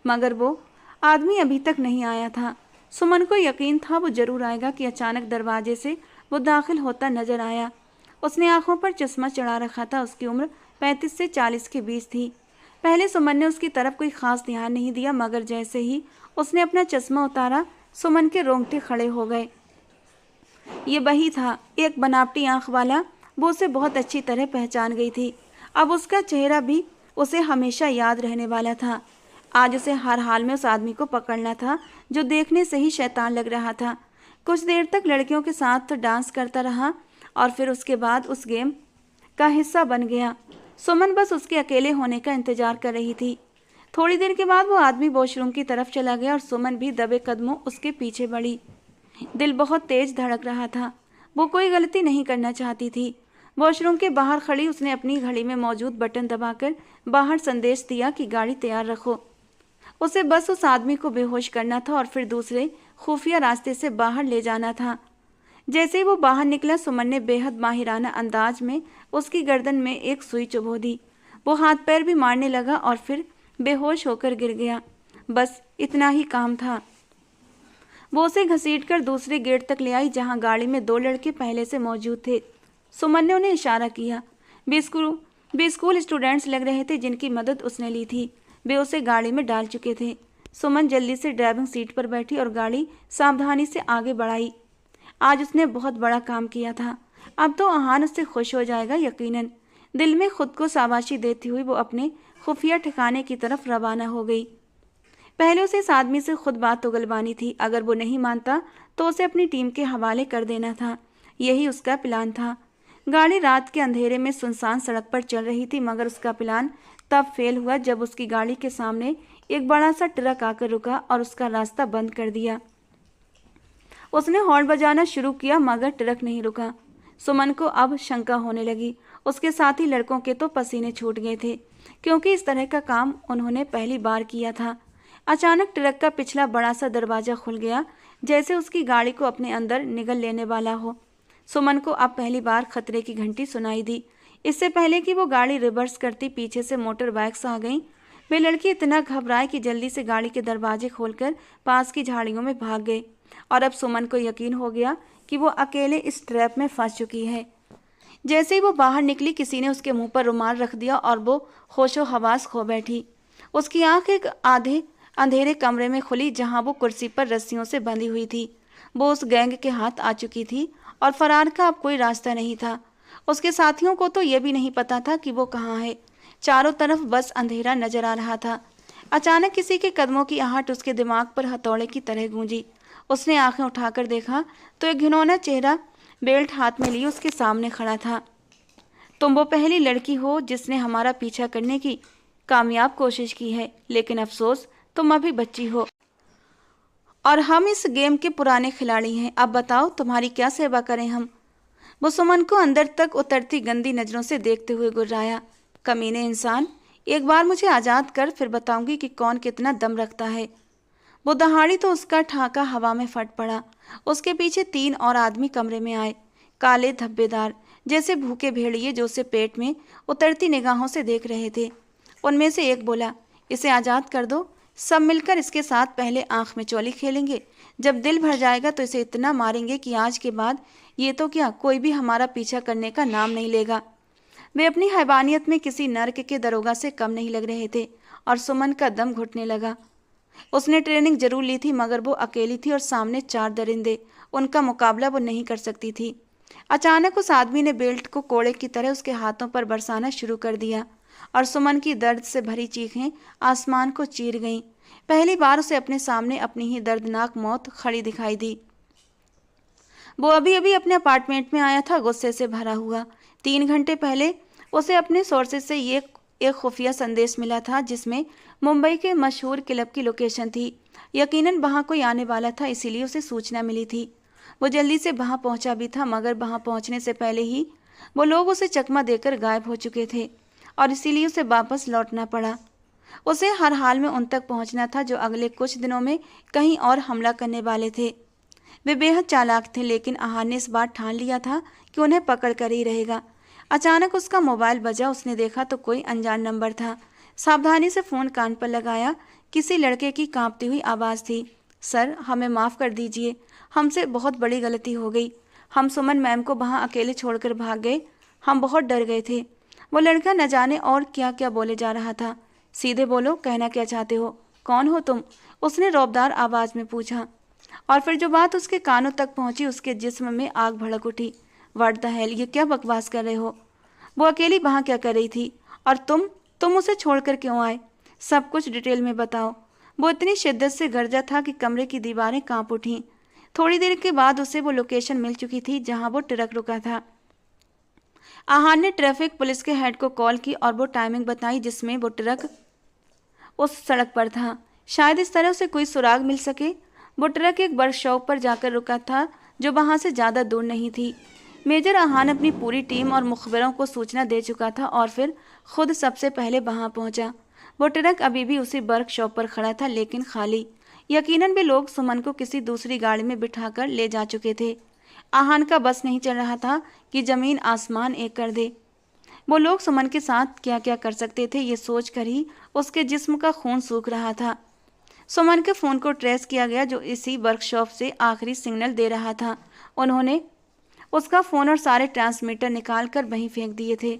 मगर वो आदमी अभी तक नहीं आया था। सुमन को यकीन था वो जरूर आएगा कि अचानक दरवाजे से वो दाखिल होता नजर आया। उसने आंखों पर चश्मा चढ़ा रखा था। उसकी उम्र 35 से 40 के बीच थी। पहले सुमन ने उसकी तरफ कोई खास ध्यान नहीं दिया, मगर जैसे ही उसने अपना चश्मा उतारा सुमन के रोंगटे खड़े हो गए। ये वही था, एक बनावटी आंख वाला। वो उसे बहुत अच्छी तरह पहचान गई थी। अब उसका चेहरा भी उसे हमेशा याद रहने वाला था। आज उसे हर हाल में उस आदमी को पकड़ना था जो देखने से ही शैतान लग रहा था। कुछ देर तक लड़कियों के साथ तो डांस करता रहा और फिर उसके बाद उस गेम का हिस्सा बन गया। सुमन बस उसके अकेले होने का इंतजार कर रही थी। थोड़ी देर के बाद वो आदमी वॉशरूम की तरफ चला गया और सुमन भी दबे कदमों उसके पीछे बढ़ी। दिल बहुत तेज धड़क रहा था। वो कोई गलती नहीं करना चाहती थी। वॉशरूम के बाहर खड़ी उसने अपनी घड़ी में मौजूद बटन दबाकर बाहर संदेश दिया कि गाड़ी तैयार रखो। उसे बस उस आदमी को बेहोश करना था और फिर दूसरे खुफिया रास्ते से बाहर ले जाना था। जैसे ही वो बाहर निकला, सुमन ने बेहद माहिराना अंदाज में उसकी गर्दन में एक सुई चुभो दी। वो हाथ पैर भी मारने लगा और फिर बेहोश होकर गिर गया। बस इतना ही काम था। वो उसे घसीटकर दूसरे गेट तक ले आई जहां गाड़ी में 2 लड़के पहले से मौजूद थे। सुमन ने उन्हें इशारा किया। वे स्कूल स्टूडेंट्स लग रहे थे जिनकी मदद उसने ली थी। वे उसे गाड़ी में डाल चुके थे। सुमन जल्दी से ड्राइविंग सीट पर बैठी और गाड़ी सावधानी से आगे बढ़ाई। आज उसने बहुत बड़ा काम किया था। अब तो आहान उससे खुश हो जाएगा यकीनन। दिल में खुद को शाबाशी देती हुई वो अपने खुफिया ठिकाने की तरफ रवाना हो गई। पहले उसे इस आदमी से खुद बात उगलवानी थी। अगर वो नहीं मानता तो उसे अपनी टीम के हवाले कर देना था। यही उसका प्लान था। गाड़ी रात के अंधेरे में सुनसान सड़क पर चल रही थी, मगर उसका प्लान तब फेल हुआ जब उसकी गाड़ी के सामने एक बड़ा सा ट्रक आकर रुका और उसका रास्ता बंद कर दिया। उसने हॉर्न बजाना शुरू किया, मगर ट्रक नहीं रुका। सुमन को अब शंका होने लगी। उसके साथी लड़कों के तो पसीने छूट गए थे, क्योंकि इस तरह का काम उन्होंने पहली बार किया था। अचानक ट्रक का पिछला बड़ा सा दरवाजा खुल गया, जैसे उसकी गाड़ी को अपने अंदर निगल लेने वाला हो। सुमन को अब पहली बार खतरे की घंटी सुनाई दी। इससे पहले कि वो गाड़ी रिवर्स करती, पीछे से मोटर बाइक्स आ गईं। वे लड़के इतना घबराए कि जल्दी से गाड़ी के दरवाजे खोलकर पास की झाड़ियों में भाग गए। और अब सुमन को यकीन हो गया कि वो अकेले इस ट्रैप में फंस चुकी है। जैसे ही वो बाहर निकली, किसी ने उसके मुंह पर रुमाल रख दिया और वो होशो हवास खो बैठी। उसकी आंख एक आधे अंधेरे कमरे में खुली जहां वो कुर्सी पर रस्सियों से बंधी हुई थी। वो उस गैंग के हाथ आ चुकी थी और फरार का अब कोई रास्ता नहीं था। उसके साथियों को तो ये भी नहीं पता था कि वो कहाँ है। चारों तरफ बस अंधेरा नजर आ रहा था। अचानक किसी के कदमों की आहट उसके दिमाग पर हथौड़े की तरह गूंजी। उसने आंखें उठाकर देखा तो एक घिनौना चेहरा बेल्ट हाथ में लिए उसके सामने खड़ा था। तुम वो पहली लड़की हो जिसने हमारा पीछा करने की कामयाब कोशिश की है, लेकिन अफसोस तुम अभी बच्ची हो और हम इस गेम के पुराने खिलाड़ी हैं। अब बताओ तुम्हारी क्या सेवा करें हम। वो सुमन को अंदर तक उतरती गंदी नजरों से देखते हुए गुर्राया। कमीने इंसान, एक बार मुझे आजाद कर, फिर बताऊंगी कि कौन कितना दम रखता है। वो दहाड़ी तो उसका ठाका हवा में फट पड़ा। उसके पीछे 3 और आदमी कमरे में आए, काले धब्बेदार जैसे भूखे भेड़िए जो उसे पेट में उतरती निगाहों से देख रहे थे। उनमें से एक बोला, इसे आजाद कर दो, सब मिलकर इसके साथ पहले आंख में चौली खेलेंगे। जब दिल भर जाएगा तो इसे इतना मारेंगे कि आज के बाद ये तो क्या, कोई भी हमारा पीछा करने का नाम नहीं लेगा। वे अपनी हैवानियत में किसी नर्क के दरोगा से कम नहीं लग रहे थे और सुमन का दम घुटने लगा। उसने ट्रेनिंग जरूर ली थी, मगर वो अकेली थी और सामने 4 दरिंदे। उनका मुकाबला वो नहीं कर सकती थी। अचानक उस आदमी ने बेल्ट को कोड़े की तरह उसके हाथों पर बरसाना शुरू कर दिया और सुमन की दर्द से भरी चीखें आसमान को चीर गईं। पहली बार उसे अपने सामने अपनी ही दर्दनाक मौत खड़ी दिखाई दी। वो अभी अभी अपने अपार्टमेंट में आया था, गुस्से से भरा हुआ। 3 घंटे पहले उसे अपने सोर्सेज से ये एक खुफिया संदेश मिला था जिसमें मुंबई के मशहूर क्लब की लोकेशन थी। यकीनन वहां कोई आने वाला था, इसीलिए उसे सूचना मिली थी। वो जल्दी से वहां पहुंचा भी था, मगर वहां पहुंचने से पहले ही वो लोग उसे चकमा देकर गायब हो चुके थे और इसीलिए उसे वापस लौटना पड़ा। उसे हर हाल में उन तक पहुंचना था जो अगले कुछ दिनों में कहीं और हमला करने वाले थे। वे बेहद चालाक थे, लेकिन आहार ने इस बार ठान लिया था कि उन्हें पकड़ कर ही रहेगा। अचानक उसका मोबाइल बजा। उसने देखा तो कोई अनजान नंबर था। सावधानी से फ़ोन कान पर लगाया। किसी लड़के की कांपती हुई आवाज़ थी। सर, हमें माफ़ कर दीजिए, हमसे बहुत बड़ी गलती हो गई। हम सुमन मैम को वहाँ अकेले छोड़कर भाग गए। हम बहुत डर गए थे। वो लड़का न जाने और क्या क्या बोले जा रहा था। सीधे बोलो, कहना क्या चाहते हो? कौन हो तुम? उसने रौबदार आवाज़ में पूछा। और फिर जो बात उसके कानों तक पहुंची, उसके जिस्म में आग भड़क उठी। व्हाट द हेल, ये क्या बकवास कर रहे हो? वो अकेली वहाँ क्या कर रही थी? और तुम उसे छोड़कर क्यों आए? सब कुछ डिटेल में बताओ। वो इतनी शिद्दत से गरजा था कि कमरे की दीवारें कांप उठीं। थोड़ी देर के बाद उसे वो लोकेशन मिल चुकी थी जहां वो ट्रक रुका था। आहान ने ट्रैफिक पुलिस के हेड को कॉल की और वो टाइमिंग बताई जिसमें वो ट्रक उस सड़क पर था। शायद इस तरह उसे कोई सुराग मिल सके। वो ट्रक एक वर्कशॉप पर जाकर रुका था जो वहां से ज़्यादा दूर नहीं थी। मेजर आहान अपनी पूरी टीम और मुखबिरों को सूचना दे चुका था और फिर खुद सबसे पहले वहां पहुंचा। वो ट्रक अभी भी उसी वर्कशॉप पर खड़ा था, लेकिन खाली। यकीनन वे लोग सुमन को किसी दूसरी गाड़ी में बिठाकर ले जा चुके थे। आहान का बस नहीं चल रहा था कि जमीन आसमान एक कर दे। वो लोग सुमन के साथ क्या क्या कर सकते थे, ये सोच कर ही उसके जिस्म का खून सूख रहा था। सुमन के फ़ोन को ट्रेस किया गया जो इसी वर्कशॉप से आखिरी सिग्नल दे रहा था। उन्होंने उसका फ़ोन और सारे ट्रांसमीटर निकाल कर वहीं फेंक दिए थे।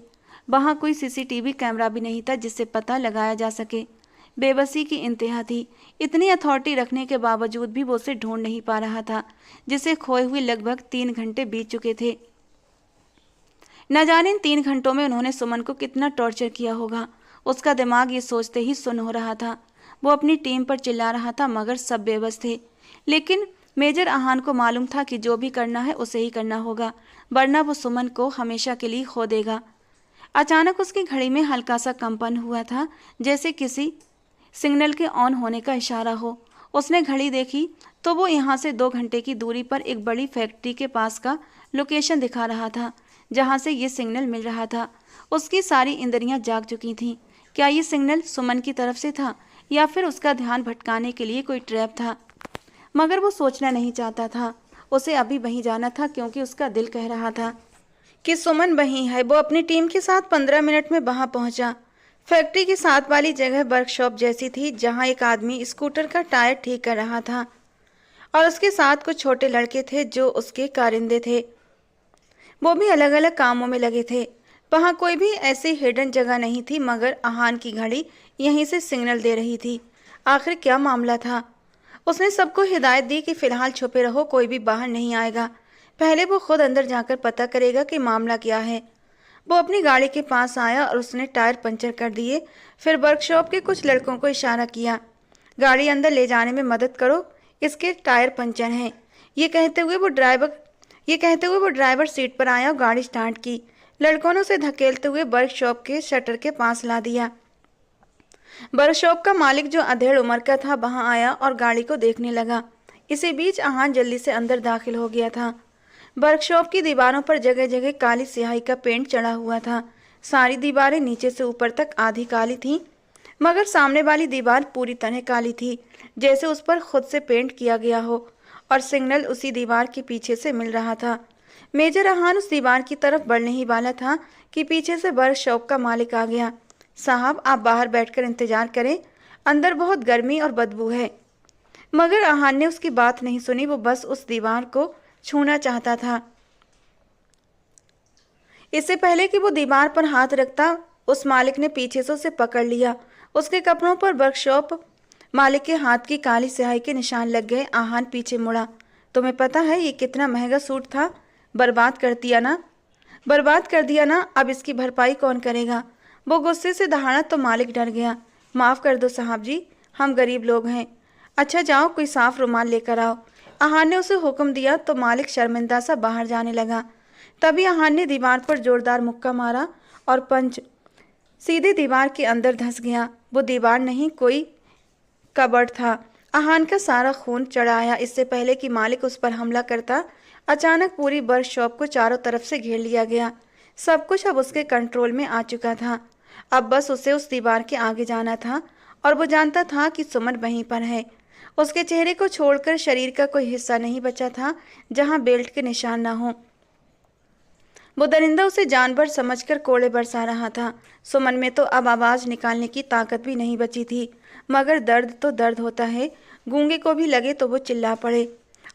वहाँ कोई सीसीटीवी कैमरा भी नहीं था जिससे पता लगाया जा सके। बेबसी की इंतहा थी। इतनी अथॉरिटी रखने के बावजूद भी वो उसे ढूंढ नहीं पा रहा था जिसे खोए हुए लगभग 3 घंटे बीत चुके थे। न जाने इन 3 घंटों में उन्होंने सुमन को कितना टॉर्चर किया होगा। उसका दिमाग ये सोचते ही सुन्न हो रहा था। वो अपनी टीम पर चिल्ला रहा था, मगर सब बेबस थे। लेकिन मेजर आहान को मालूम था कि जो भी करना है उसे ही करना होगा, वरना वो सुमन को हमेशा के लिए खो देगा। अचानक उसकी घड़ी में हल्का सा कंपन हुआ था, जैसे किसी सिग्नल के ऑन होने का इशारा हो। उसने घड़ी देखी तो वो यहाँ से 2 घंटे की दूरी पर एक बड़ी फैक्ट्री के पास का लोकेशन दिखा रहा था जहाँ से ये सिग्नल मिल रहा था। उसकी सारी इंद्रियां जाग चुकी थीं। क्या ये सिग्नल सुमन की तरफ से था या फिर उसका ध्यान भटकाने के लिए कोई ट्रैप था? मगर वो सोचना नहीं चाहता था। उसे अभी वहीं जाना था क्योंकि उसका दिल कह रहा था कि सुमन वहीं है। वो अपनी टीम के साथ 15 मिनट में वहां पहुंचा। फैक्ट्री के साथ वाली जगह वर्कशॉप जैसी थी जहां एक आदमी स्कूटर का टायर ठीक कर रहा था और उसके साथ कुछ छोटे लड़के थे जो उसके कारिंदे थे। वो भी अलग अलग कामों में लगे थे। वहां कोई भी ऐसी हिडन जगह नहीं थी, मगर आहान की घड़ी यहीं से सिग्नल दे रही थी। आखिर क्या मामला था? उसने सबको हिदायत दी कि फिलहाल छुपे रहो, कोई भी बाहर नहीं आएगा। पहले वो खुद अंदर जाकर पता करेगा कि मामला क्या है। वो अपनी गाड़ी के पास आया और उसने टायर पंचर कर दिए। फिर वर्कशॉप के कुछ लड़कों को इशारा किया, गाड़ी अंदर ले जाने में मदद करो, इसके टायर पंचर हैं। ये कहते हुए वो ड्राइवर सीट पर आया और गाड़ी स्टार्ट की। लड़कों ने उसे धकेलते हुए वर्कशॉप के शटर के पास ला दिया। वर्कशॉप का मालिक, जो अधेड़ उम्र का था, वहां आया और गाड़ी को देखने लगा। इसी बीच आहान जल्दी से अंदर दाखिल हो गया था। वर्कशॉप की दीवारों पर जगह जगह काली स्याही का पेंट चढ़ा हुआ था। सारी दीवारें नीचे से ऊपर तक आधी काली थीं, मगर सामने वाली दीवार पूरी तरह काली थी, जैसे उस पर खुद से पेंट किया गया हो, और सिग्नल उसी दीवार के पीछे से मिल रहा था। मेजर अहान उस दीवार की तरफ बढ़ने ही वाला था कि पीछे से वर्कशॉप का मालिक आ गया। साहब, आप बाहर बैठकर इंतजार करें, अंदर बहुत गर्मी और बदबू है। मगर अहान ने उसकी बात नहीं सुनी। वो बस उस दीवार को छूना चाहता था। इससे पहले कि वो दीवार पर हाथ रखता, उस मालिक ने पीछे से उसे पकड़ लिया। उसके कपड़ों पर वर्कशॉप मालिक के हाथ की काली स्याही के निशान लग गए। आहान पीछे मुड़ा। तुम्हें पता है ये कितना महंगा सूट था? बर्बाद कर दिया ना, बर्बाद कर दिया ना। अब इसकी भरपाई कौन करेगा? वो गुस्से से दहाड़ा तो मालिक डर गया। माफ़ कर दो साहब जी, हम गरीब लोग हैं। अच्छा जाओ, कोई साफ रुमाल लेकर आओ। आहान ने उसे हुक्म दिया तो मालिक शर्मिंदा सा बाहर जाने लगा। तभी आहान ने दीवार पर जोरदार मुक्का मारा और पंच सीधे दीवार के अंदर धंस गया। वो दीवार नहीं, कोई कबर्ड था। आहान का सारा खून चढ़ा आया। इससे पहले कि मालिक उस पर हमला करता, अचानक पूरी वर्कशॉप को चारों तरफ से घेर लिया गया। सब कुछ अब उसके कंट्रोल में आ चुका था। अब बस उसे उस दीवार के आगे जाना था, और वो जानता था कि सुमन वहीं पर है। उसके चेहरे को छोड़कर शरीर का कोई हिस्सा नहीं बचा था जहां बेल्ट के निशान ना हो। वो दरिंदा उसे जानवर समझकर कोड़े बरसा रहा था। सुमन में तो अब आवाज़ निकालने की ताकत भी नहीं बची थी, मगर दर्द तो दर्द होता है। गूंगे को भी लगे तो वो चिल्ला पड़े।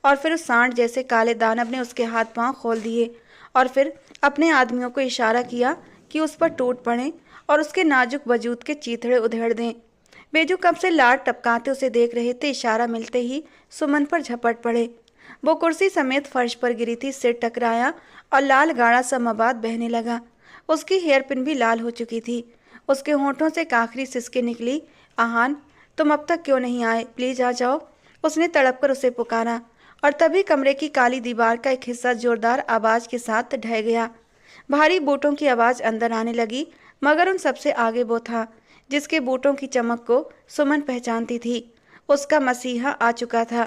और फिर उस सांड जैसे काले दानव ने उसके हाथ पांव खोल दिए और फिर अपने आदमियों को इशारा किया कि उस पर टूट पड़ें और उसके नाजुक वजूद के चीथड़े उधेड़ दें। वे जो कब से लाड टपकाते उसे देख रहे थे, इशारा मिलते ही सुमन पर झपट पड़े। वो कुर्सी समेत फर्श पर गिरी थी, सिर टकराया और लाल गाढ़ा सा मवाद बहने लगा। उसकी हेयर पिन भी लाल हो चुकी थी। उसके होंठों से एक आखिरी सिसके निकली। आहान, तुम अब तक क्यों नहीं आए? प्लीज आ जाओ। उसने तड़प कर उसे पुकारा, और तभी कमरे की काली दीवार का एक हिस्सा जोरदार आवाज के साथ ढह गया। भारी बूटों की आवाज अंदर आने लगी, मगर उन सबसे आगे वो था जिसके बूटों की चमक को सुमन पहचानती थी। उसका मसीहा आ चुका था।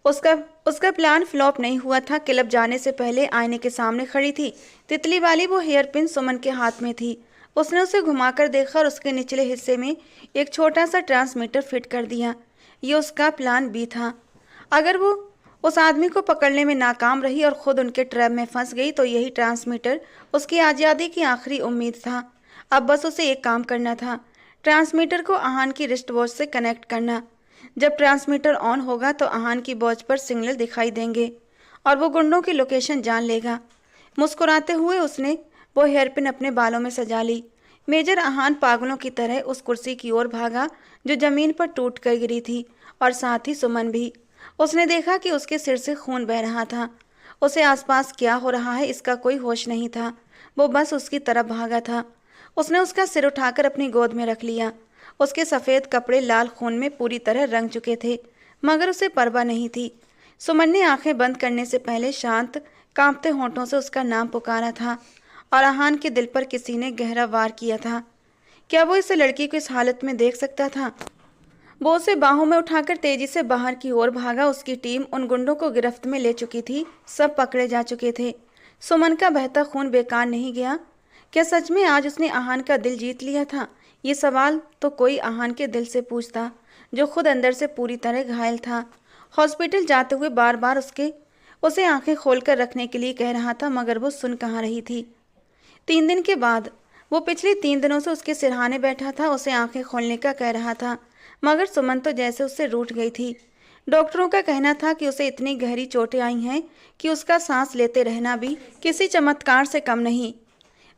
उसका उसका प्लान फ्लॉप नहीं हुआ था। क्लब जाने से पहले आईने के सामने खड़ी थी। तितली वाली वो हेयर पिन सुमन के हाथ में थी। उसने उसे घुमाकर देखा और उसके निचले हिस्से में एक छोटा सा ट्रांसमीटर फिट कर दिया। ये उसका प्लान बी था। अगर वो उस आदमी को पकड़ने में नाकाम रही और खुद उनके ट्रैप में फंस गई तो यही ट्रांसमीटर उसकी आज़ादी की आखिरी उम्मीद था। अब बस उसे एक काम करना था, ट्रांसमीटर को आहान की रिस्ट वॉच से कनेक्ट करना। जब ट्रांसमीटर ऑन होगा तो आहान की वॉच पर सिग्नल दिखाई देंगे और वो गुंडों की लोकेशन जान लेगा। मुस्कुराते हुए उसने वो हेयरपिन अपने बालों में सजा ली। मेजर आहान पागलों की तरह उस कुर्सी की ओर भागा जो जमीन पर टूट कर गिरी थी, और साथ ही सुमन भी। उसने देखा कि उसके सिर से खून बह रहा था। उसे आसपास क्या हो रहा है इसका कोई होश नहीं था। वो बस उसकी तरफ भागा था। उसने उसका सिर उठाकर अपनी गोद में रख लिया। उसके सफ़ेद कपड़े लाल खून में पूरी तरह रंग चुके थे, मगर उसे परवाह नहीं थी। सुमन ने आंखें बंद करने से पहले शांत कांपते होंठों से उसका नाम पुकारा था, और आहान के दिल पर किसी ने गहरा वार किया था। क्या वो इस लड़की को इस हालत में देख सकता था? वो उसे बाहों में उठाकर तेजी से बाहर की ओर भागा। उसकी टीम उन गुंडों को गिरफ्त में ले चुकी थी। सब पकड़े जा चुके थे। सुमन का बहता खून बेकार नहीं गया। क्या सच में आज उसने आहान का दिल जीत लिया था? ये सवाल तो कोई आहान के दिल से पूछता, जो खुद अंदर से पूरी तरह घायल था। हॉस्पिटल जाते हुए बार बार उसे आंखें खोलकर रखने के लिए कह रहा था, मगर वो सुन कहाँ रही थी। 3 दिन के बाद वो पिछले 3 दिनों से उसके सिरहाने बैठा था, उसे आंखें खोलने का कह रहा था, मगर सुमन तो जैसे उससे रूठ गई थी। डॉक्टरों का कहना था कि उसे इतनी गहरी चोटें आई हैं कि उसका सांस लेते रहना भी किसी चमत्कार से कम नहीं।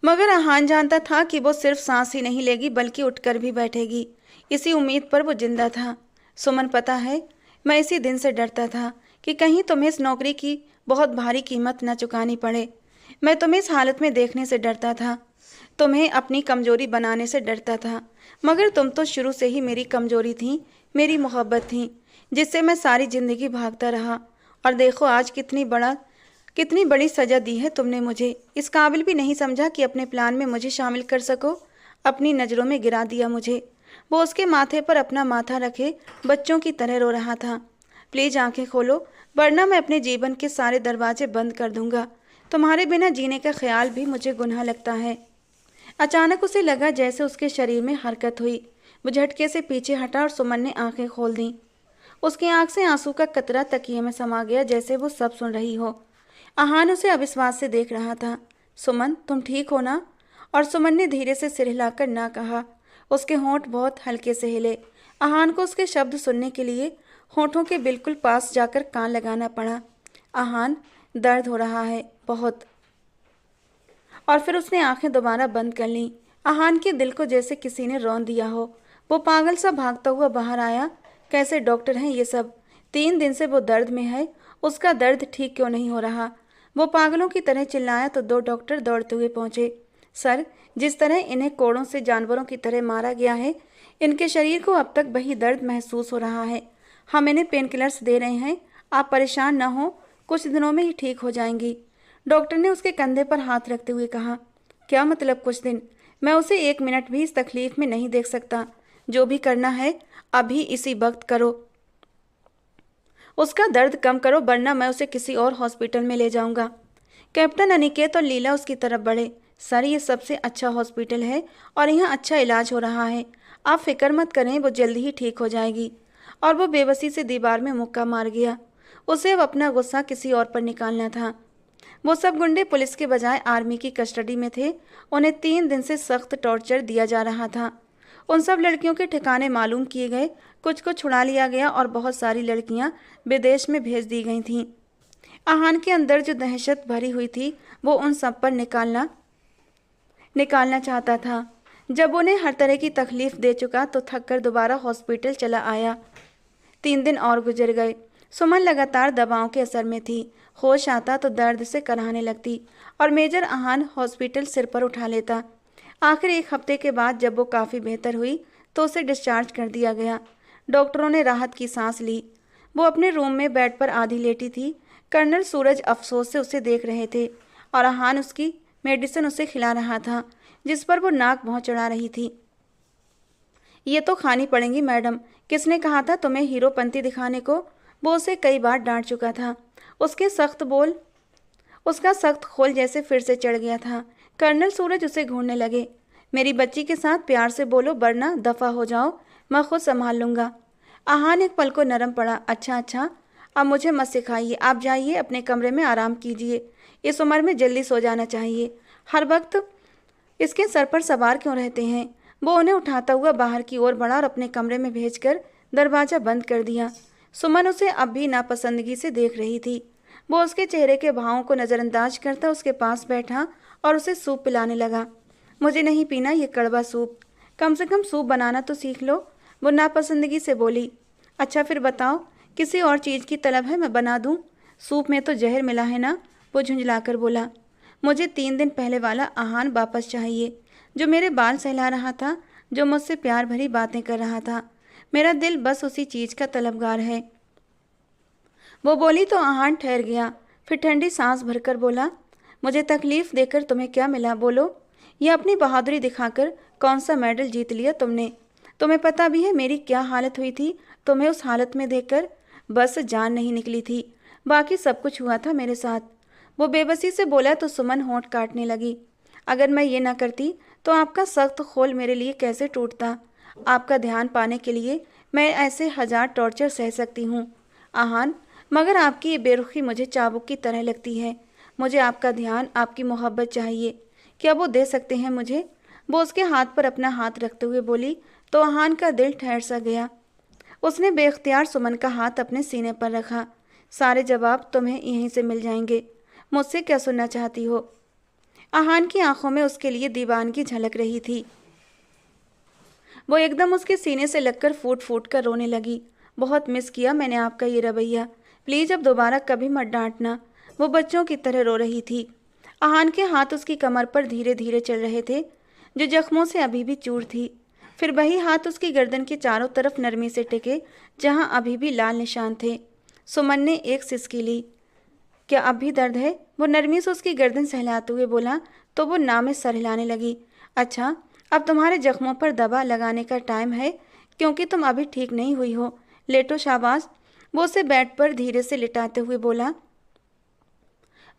मगर आहान जानता था कि वो सिर्फ सांस ही नहीं लेगी बल्कि उठकर भी बैठेगी। इसी उम्मीद पर वो जिंदा था। सुमन, पता है, मैं इसी दिन से डरता था कि कहीं तुम्हें इस नौकरी की बहुत भारी कीमत न चुकानी पड़े। मैं तुम्हें इस हालत में देखने से डरता था, तुम्हें अपनी कमजोरी बनाने से डरता था। मगर तुम तो शुरू से ही मेरी कमजोरी थी, मेरी मोहब्बत थी, जिससे मैं सारी जिंदगी भागता रहा। और देखो आज कितनी बड़ी सजा दी है तुमने मुझे। इस काबिल भी नहीं समझा कि अपने प्लान में मुझे शामिल कर सको। अपनी नज़रों में गिरा दिया मुझे। वो उसके माथे पर अपना माथा रखे बच्चों की तरह रो रहा था। प्लीज़ आंखें खोलो, वरना मैं अपने जीवन के सारे दरवाजे बंद कर दूंगा। तुम्हारे बिना जीने का ख्याल भी मुझे गुनाह लगता है। अचानक उसे लगा जैसे उसके शरीर में हरकत हुई। वो झटके से पीछे हटा और सुमन ने आंखें खोल दी। उसकी आंख से आंसू का कतरा तकिए में समा गया, जैसे वो सब सुन रही हो। आहान उसे अविश्वास से देख रहा था। सुमन, तुम ठीक हो ना? और सुमन ने धीरे से सिर हिलाकर ना कहा। उसके होंठ बहुत हल्के से हिले। आहान को उसके शब्द सुनने के लिए होठों के बिल्कुल पास जाकर कान लगाना पड़ा। आहान, दर्द हो रहा है बहुत। और फिर उसने आंखें दोबारा बंद कर लीं। आहान के दिल को जैसे किसी ने रौंद दिया हो। वो पागल सा भागता हुआ बाहर आया। कैसे डॉक्टर हैं ये सब? 3 दिन से वो दर्द में है। उसका दर्द ठीक क्यों नहीं हो रहा? वो पागलों की तरह चिल्लाया तो 2 डॉक्टर दौड़ते हुए पहुंचे। सर, जिस तरह इन्हें कोड़ों से जानवरों की तरह मारा गया है, इनके शरीर को अब तक वही दर्द महसूस हो रहा है। हम इन्हें पेन किलर्स दे रहे हैं। आप परेशान न हो, कुछ दिनों में ही ठीक हो जाएंगी। डॉक्टर ने उसके कंधे पर हाथ रखते हुए कहा। क्या मतलब कुछ दिन? मैं उसे 1 मिनट भी इस तकलीफ में नहीं देख सकता। जो भी करना है अभी इसी वक्त करो। उसका दर्द कम करो, वरना मैं उसे किसी और हॉस्पिटल में ले जाऊंगा। कैप्टन अनिकेत और लीला उसकी तरफ बढ़े। सर, ये सबसे अच्छा हॉस्पिटल है और यहाँ अच्छा इलाज हो रहा है। आप फिक्र मत करें, वो जल्दी ही ठीक हो जाएगी। और वो बेबसी से दीवार में मुक्का मार गया। उसे अब अपना गुस्सा किसी और पर निकालना था। वो सब गुंडे पुलिस के बजाय आर्मी की कस्टडी में थे। उन्हें 3 दिन से सख्त टॉर्चर दिया जा रहा था। उन सब लड़कियों के ठिकाने मालूम किए गए, कुछ को छुड़ा लिया गया और बहुत सारी लड़कियां विदेश में भेज दी गई थीं। आहान के अंदर जो दहशत भरी हुई थी वो उन सब पर निकालना चाहता था। जब उन्हें हर तरह की तकलीफ दे चुका तो थक कर दोबारा हॉस्पिटल चला आया। 3 दिन और गुजर गए। सुमन लगातार दवाओं के असर में थी। होश आता तो दर्द से कराहने लगती और मेजर आहान हॉस्पिटल सिर पर उठा लेता। आखिर 1 हफ्ते के बाद जब वो काफ़ी बेहतर हुई तो उसे डिस्चार्ज कर दिया गया। डॉक्टरों ने राहत की सांस ली। वो अपने रूम में बेड पर आधी लेटी थी। कर्नल सूरज अफसोस से उसे देख रहे थे और आहान उसकी मेडिसिन उसे खिला रहा था, जिस पर वो नाक भौं चढ़ा रही थी। ये तो खानी पड़ेंगी मैडम। किसने कहा था तुम्हें हीरोपंती दिखाने को? वो उसे कई बार डांट चुका था। उसका सख्त खोल जैसे फिर से चढ़ गया था। कर्नल सूरज उसे घूरने लगे। मेरी बच्ची के साथ प्यार से बोलो, वरना दफ़ा हो जाओ, मैं खुद संभाल लूँगा। आहान एक पल को नरम पड़ा। अच्छा, अब मुझे मत सिखाइए। आप जाइए, अपने कमरे में आराम कीजिए। इस उम्र में जल्दी सो जाना चाहिए। हर वक्त इसके सर पर सवार क्यों रहते हैं? वो उन्हें उठाता हुआ बाहर की ओर बढ़ा और अपने कमरे में भेजकर दरवाज़ा बंद कर दिया। सुमन उसे अब भी नापसंदगी से देख रही थी। वो उसके चेहरे के भावों को नज़रअंदाज करता उसके पास बैठा और उसे सूप पिलाने लगा। मुझे नहीं पीना ये कड़वा सूप, कम से कम सूप बनाना तो सीख लो, वो नापसंदगी से बोली। अच्छा फिर बताओ, किसी और चीज़ की तलब है, मैं बना दूँ? सूप में तो जहर मिला है ना? वो झुंझलाकर बोला। मुझे 3 दिन पहले वाला आहान वापस चाहिए, जो मेरे बाल सहला रहा था, जो मुझसे प्यार भरी बातें कर रहा था। मेरा दिल बस उसी चीज़ का तलबगार है। वो बोली तो आहान ठहर गया। फिर ठंडी सांस भरकर बोला, मुझे तकलीफ देकर तुम्हें क्या मिला, बोलो। यह अपनी बहादुरी दिखाकर कौन सा मेडल जीत लिया तुमने? तुम्हें पता भी है मेरी क्या हालत हुई थी? तुम्हें उस हालत में देखकर बस जान नहीं निकली थी। बाकी सब कुछ हुआ था मेरे साथ। वो बेबसी से बोला तो सुमन होंठ काटने लगी। अगर मैं ये ना करती तो आपका सख्त खोल मेरे लिए कैसे टूटता। आपका ध्यान पाने के लिए मैं ऐसे 1000 टॉर्चर सह सकती हूँ आहान, मगर आपकी ये बेरुखी मुझे चाबुक की तरह लगती है। मुझे आपका ध्यान, आपकी मोहब्बत चाहिए। क्या वो दे सकते हैं मुझे? वो उसके हाथ पर अपना हाथ रखते हुए बोली तो आहान का दिल ठहर सा गया। उसने बेख्तियार सुमन का हाथ अपने सीने पर रखा। सारे जवाब तुम्हें यहीं से मिल जाएंगे। मुझसे क्या सुनना चाहती हो? आहान की आंखों में उसके लिए दीवानगी झलक रही थी। वो एकदम उसके सीने से लगकर फूट फूट कर रोने लगी। बहुत मिस किया मैंने आपका ये रवैया। प्लीज अब दोबारा कभी मत डांटना। वो बच्चों की तरह रो रही थी। आहान के हाथ उसकी कमर पर धीरे धीरे चल रहे थे, जो जख्मों से अभी भी चूर थी। फिर वही हाथ उसकी गर्दन के चारों तरफ नरमी से टिके, जहां अभी भी लाल निशान थे। सुमन ने एक सिसकी ली। क्या अब भी दर्द है? वो नरमी से उसकी गर्दन सहलाते हुए बोला तो वो ना में सर हिलाने लगी। अच्छा, अब तुम्हारे जख्मों पर दवा लगाने का टाइम है, क्योंकि तुम अभी ठीक नहीं हुई हो। लेटो, शाबाश। वो उसे बेड पर धीरे से लिटाते हुए बोला।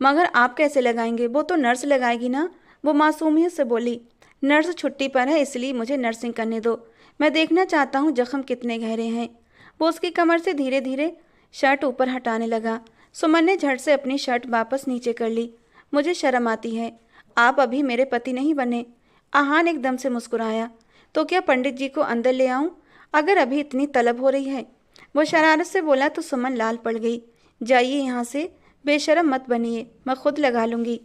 मगर आप कैसे लगाएंगे? वो तो नर्स लगाएगी ना। वो मासूमियत से बोली। नर्स छुट्टी पर है, इसलिए मुझे नर्सिंग करने दो। मैं देखना चाहता हूँ जख्म कितने गहरे हैं। वो उसकी कमर से धीरे धीरे शर्ट ऊपर हटाने लगा। सुमन ने झट से अपनी शर्ट वापस नीचे कर ली। मुझे शर्म आती है। आप अभी मेरे पति नहीं बने। आहान एकदम से मुस्कुराया। तो क्या पंडित जी को अंदर ले आऊं, अगर अभी इतनी तलब हो रही है? वो शरारत से बोला तो सुमन लाल पड़ गई। जाइए यहाँ से, बेशरम मत बनिए, मैं खुद लगा लूंगी।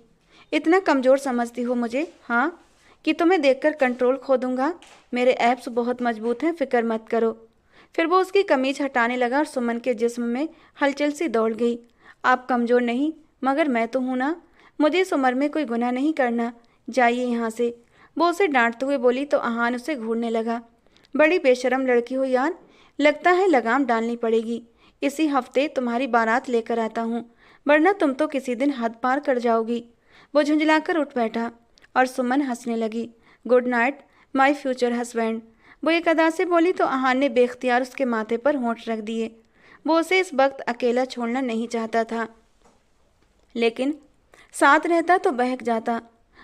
इतना कमज़ोर समझती हो मुझे, हाँ, कि तुम्हें देखकर कंट्रोल खो दूंगा? मेरे एब्स बहुत मजबूत हैं, फिक्र मत करो। फिर वो उसकी कमीज हटाने लगा और सुमन के जिस्म में हलचल सी दौड़ गई। आप कमज़ोर नहीं, मगर मैं तो हूं ना। मुझे इस उम्र में कोई गुनाह नहीं करना। जाइए यहाँ से। वो उसे डांटते हुए बोली तो आहान उसे घूरने लगा। बड़ी बेशरम लड़की हो यार, लगता है लगाम डालनी पड़ेगी। इसी हफ्ते तुम्हारी बारात लेकर आता हूँ, वरना तुम तो किसी दिन हद पार कर जाओगी। वो झुंझलाकर उठ बैठा और सुमन हंसने लगी। Good night my future husband. वो एक अदा से बोली तो आहान ने बेख्तियार उसके माथे पर होंठ रख दिए। वो उसे इस वक्त अकेला छोड़ना नहीं चाहता था, लेकिन साथ रहता तो बहक जाता।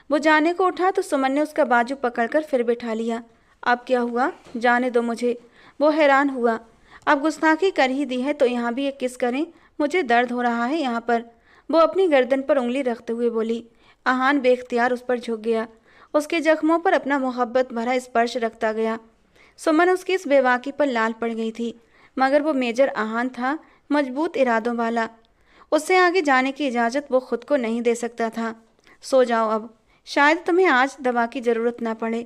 वो जाने को उठा तो सुमन ने उसका बाजू पकड़कर फिर बिठा लिया। अब क्या हुआ? जाने दो मुझे। वो हैरान हुआ। अब गुस्ताखी कर ही दी है तो यहाँ भी एक किस करें, मुझे दर्द हो रहा है यहाँ पर। वो अपनी गर्दन पर उंगली रखते हुए बोली। आहान बेख्तियार उस पर झुक गया, उसके जख्मों पर अपना मोहब्बत भरा स्पर्श रखता गया। सुमन उसकी इस बेवाकी पर लाल पड़ गई थी, मगर वो मेजर आहान था, मजबूत इरादों वाला। उससे आगे जाने की इजाज़त वो खुद को नहीं दे सकता था। सो जाओ अब, शायद तुम्हें आज दवा की ज़रूरत ना पड़े।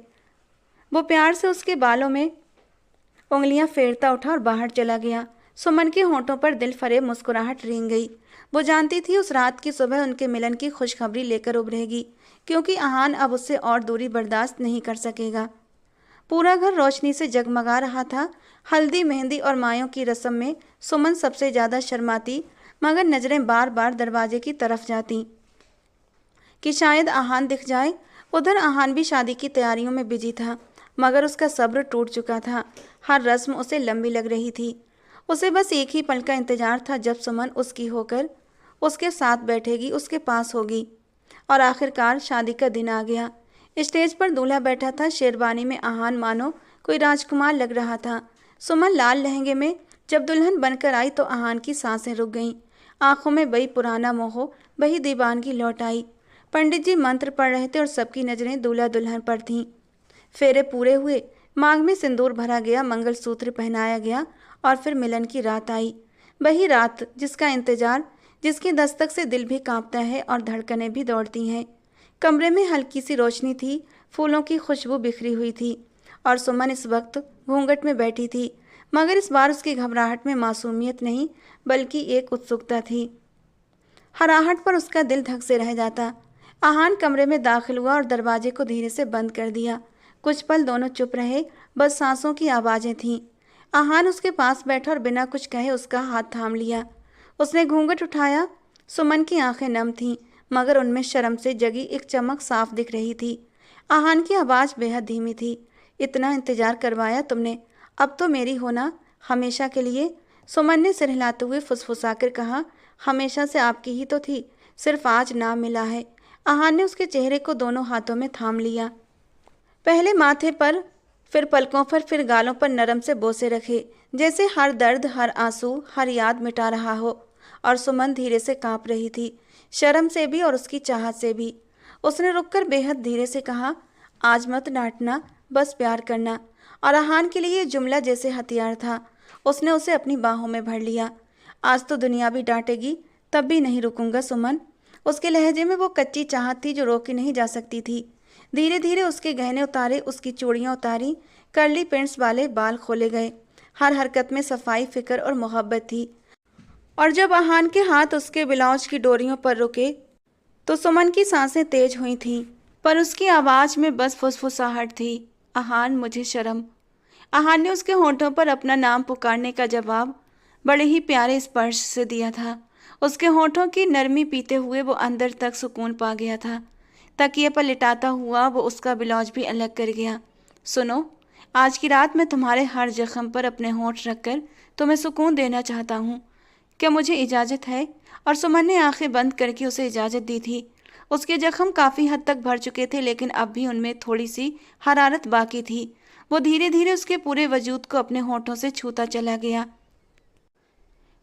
वो प्यार से उसके बालों में उंगलियां फेरता उठा और बाहर चला गया। सुमन के होंठों पर दिल फरेब मुस्कुराहट रेंग गई। वो जानती थी उस रात की सुबह उनके मिलन की खुशखबरी लेकर उभरेगी, क्योंकि आहान अब उससे और दूरी बर्दाश्त नहीं कर सकेगा। पूरा घर रोशनी से जगमगा रहा था। हल्दी, मेहंदी और मायों की रस्म में सुमन सबसे ज़्यादा शर्माती, मगर नज़रें बार बार दरवाजे की तरफ जाती कि शायद आहान दिख जाए। उधर आहान भी शादी की तैयारियों में बिजी था, मगर उसका सब्र टूट चुका था। हर रस्म उसे लंबी लग रही थी। उसे बस एक ही पल का इंतजार था, जब सुमन उसकी होकर उसके साथ बैठेगी, उसके पास होगी। और आखिरकार शादी का दिन आ गया। स्टेज पर दूल्हा बैठा था। शेरवानी में आहान मानो कोई राजकुमार लग रहा था। सुमन लाल लहंगे में जब दुल्हन बनकर आई तो आहान की सांसें रुक गईं। आंखों में वही पुराना मोह, वही दीवानगी लौट आई। पंडित जी मंत्र पढ़ रहे थे और सबकी नजरें दूल्हा दुल्हन पर थीं। फेरे पूरे हुए, मांग में सिंदूर भरा गया, मंगलसूत्र पहनाया गया और फिर मिलन की रात आई। वही रात जिसका इंतजार, जिसकी दस्तक से दिल भी कांपता है और धड़कनें भी दौड़ती हैं। कमरे में हल्की सी रोशनी थी, फूलों की खुशबू बिखरी हुई थी और सुमन इस वक्त घूंघट में बैठी थी, मगर इस बार उसकी घबराहट में मासूमियत नहीं, बल्कि एक उत्सुकता थी। हर आहट पर उसका दिल धक से रह जाता। आहान कमरे में दाखिल हुआ और दरवाजे को धीरे से बंद कर दिया। कुछ पल दोनों चुप रहे, बस सांसों की आवाज़ें थीं। आहान उसके पास बैठा और बिना कुछ कहे उसका हाथ थाम लिया। उसने घूंघट उठाया। सुमन की आंखें नम थीं, मगर उनमें शर्म से जगी एक चमक साफ दिख रही थी। आहान की आवाज़ बेहद धीमी थी। इतना इंतजार करवाया तुमने, अब तो मेरी होना, हमेशा के लिए। सुमन ने सिर हिलाते हुए फुसफुसाकर कहा। हमेशा से आपकी ही तो थी, सिर्फ आज नाम मिला है। आहान ने उसके चेहरे को दोनों हाथों में थाम लिया, पहले माथे पर, फिर पलकों पर, फिर गालों पर नरम से बोसे रखे, जैसे हर दर्द, हर आंसू, हर याद मिटा रहा हो। और सुमन धीरे से कांप रही थी, शर्म से भी और उसकी चाहत से भी। उसने रुककर बेहद धीरे से कहा, आज मत डांटना, बस प्यार करना। और अहान के लिए ये जुमला जैसे हथियार था। उसने उसे अपनी बाहों में भर लिया। आज तो दुनिया भी डांटेगी, तब भी नहीं रुकूंगा सुमन। उसके लहजे में वो कच्ची चाहत थी जो रोकी नहीं जा सकती थी। धीरे धीरे उसके गहने उतारे, उसकी चूड़ियां उतारी, कर्ली पेंट्स वाले बाल खोले गए। हर हरकत में सफाई, फिक्र और मोहब्बत थी। और जब अहान के हाथ उसके ब्लाउज की डोरियों पर रुके तो सुमन की सांसें तेज हुई थीं, पर उसकी आवाज में बस फुसफुसाहट थी। अहान, मुझे शर्म। अहान ने उसके होठों पर अपना नाम पुकारने का जवाब बड़े ही प्यारे स्पर्श से दिया था। उसके होठों की नरमी पीते हुए वो अंदर तक सुकून पा गया था। तकिए पर लिटाता हुआ वो उसका ब्लाउज भी अलग कर गया। सुनो, आज की रात मैं तुम्हारे हर जख्म पर अपने होंठ रखकर तुम्हें सुकून देना चाहता हूँ। क्या मुझे इजाज़त है? और सुमन ने आंखें बंद करके उसे इजाज़त दी थी। उसके जख्म काफ़ी हद तक भर चुके थे, लेकिन अब भी उनमें थोड़ी सी हरारत बाकी थी। वो धीरे धीरे उसके पूरे वजूद को अपने होठों से छूता चला गया।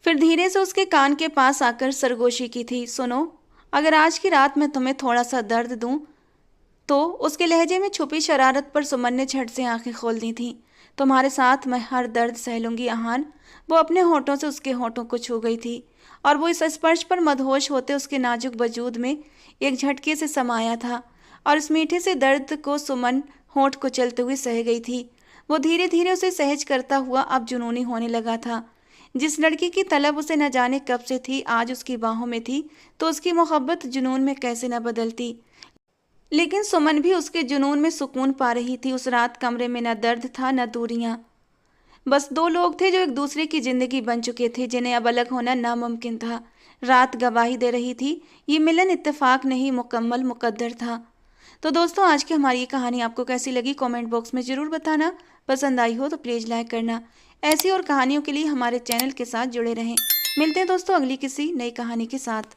फिर धीरे से उसके कान के पास आकर सरगोशी की थी। सुनो, अगर आज की रात मैं तुम्हें थोड़ा सा दर्द दूं तो। उसके लहजे में छुपी शरारत पर सुमन ने झट से आंखें खोल दी थीं। तुम्हारे साथ मैं हर दर्द सह लूंगी अहान। वो अपने होठों से उसके होठों को छू गई थी और वो इस स्पर्श पर मदहोश होते उसके नाजुक वजूद में एक झटके से समाया था। और इस मीठे से दर्द को सुमन होठ को चलते हुए सह गई थी। वो धीरे धीरे उसे सहज करता हुआ अब जुनूनी होने लगा था। जिस लड़की की तलब उसे न जाने कब से थी, आज उसकी बाहों में थी, तो उसकी मोहब्बत जुनून में कैसे न बदलती। लेकिन सुमन भी उसके जुनून में सुकून पा रही थी। उस रात कमरे में न दर्द था न दूरियां, बस दो लोग थे जो एक दूसरे की जिंदगी बन चुके थे, जिन्हें अब अलग होना नामुमकिन था। रात गवाही दे रही थी, ये मिलन इत्तेफाक नहीं, मुकम्मल मुकद्दर था। तो दोस्तों, आज की हमारी ये कहानी आपको कैसी लगी कमेंट बॉक्स में ज़रूर बताना। पसंद आई हो तो प्लीज़ लाइक करना। ऐसी और कहानियों के लिए हमारे चैनल के साथ जुड़े रहें। मिलते हैं दोस्तों अगली किसी नई कहानी के साथ।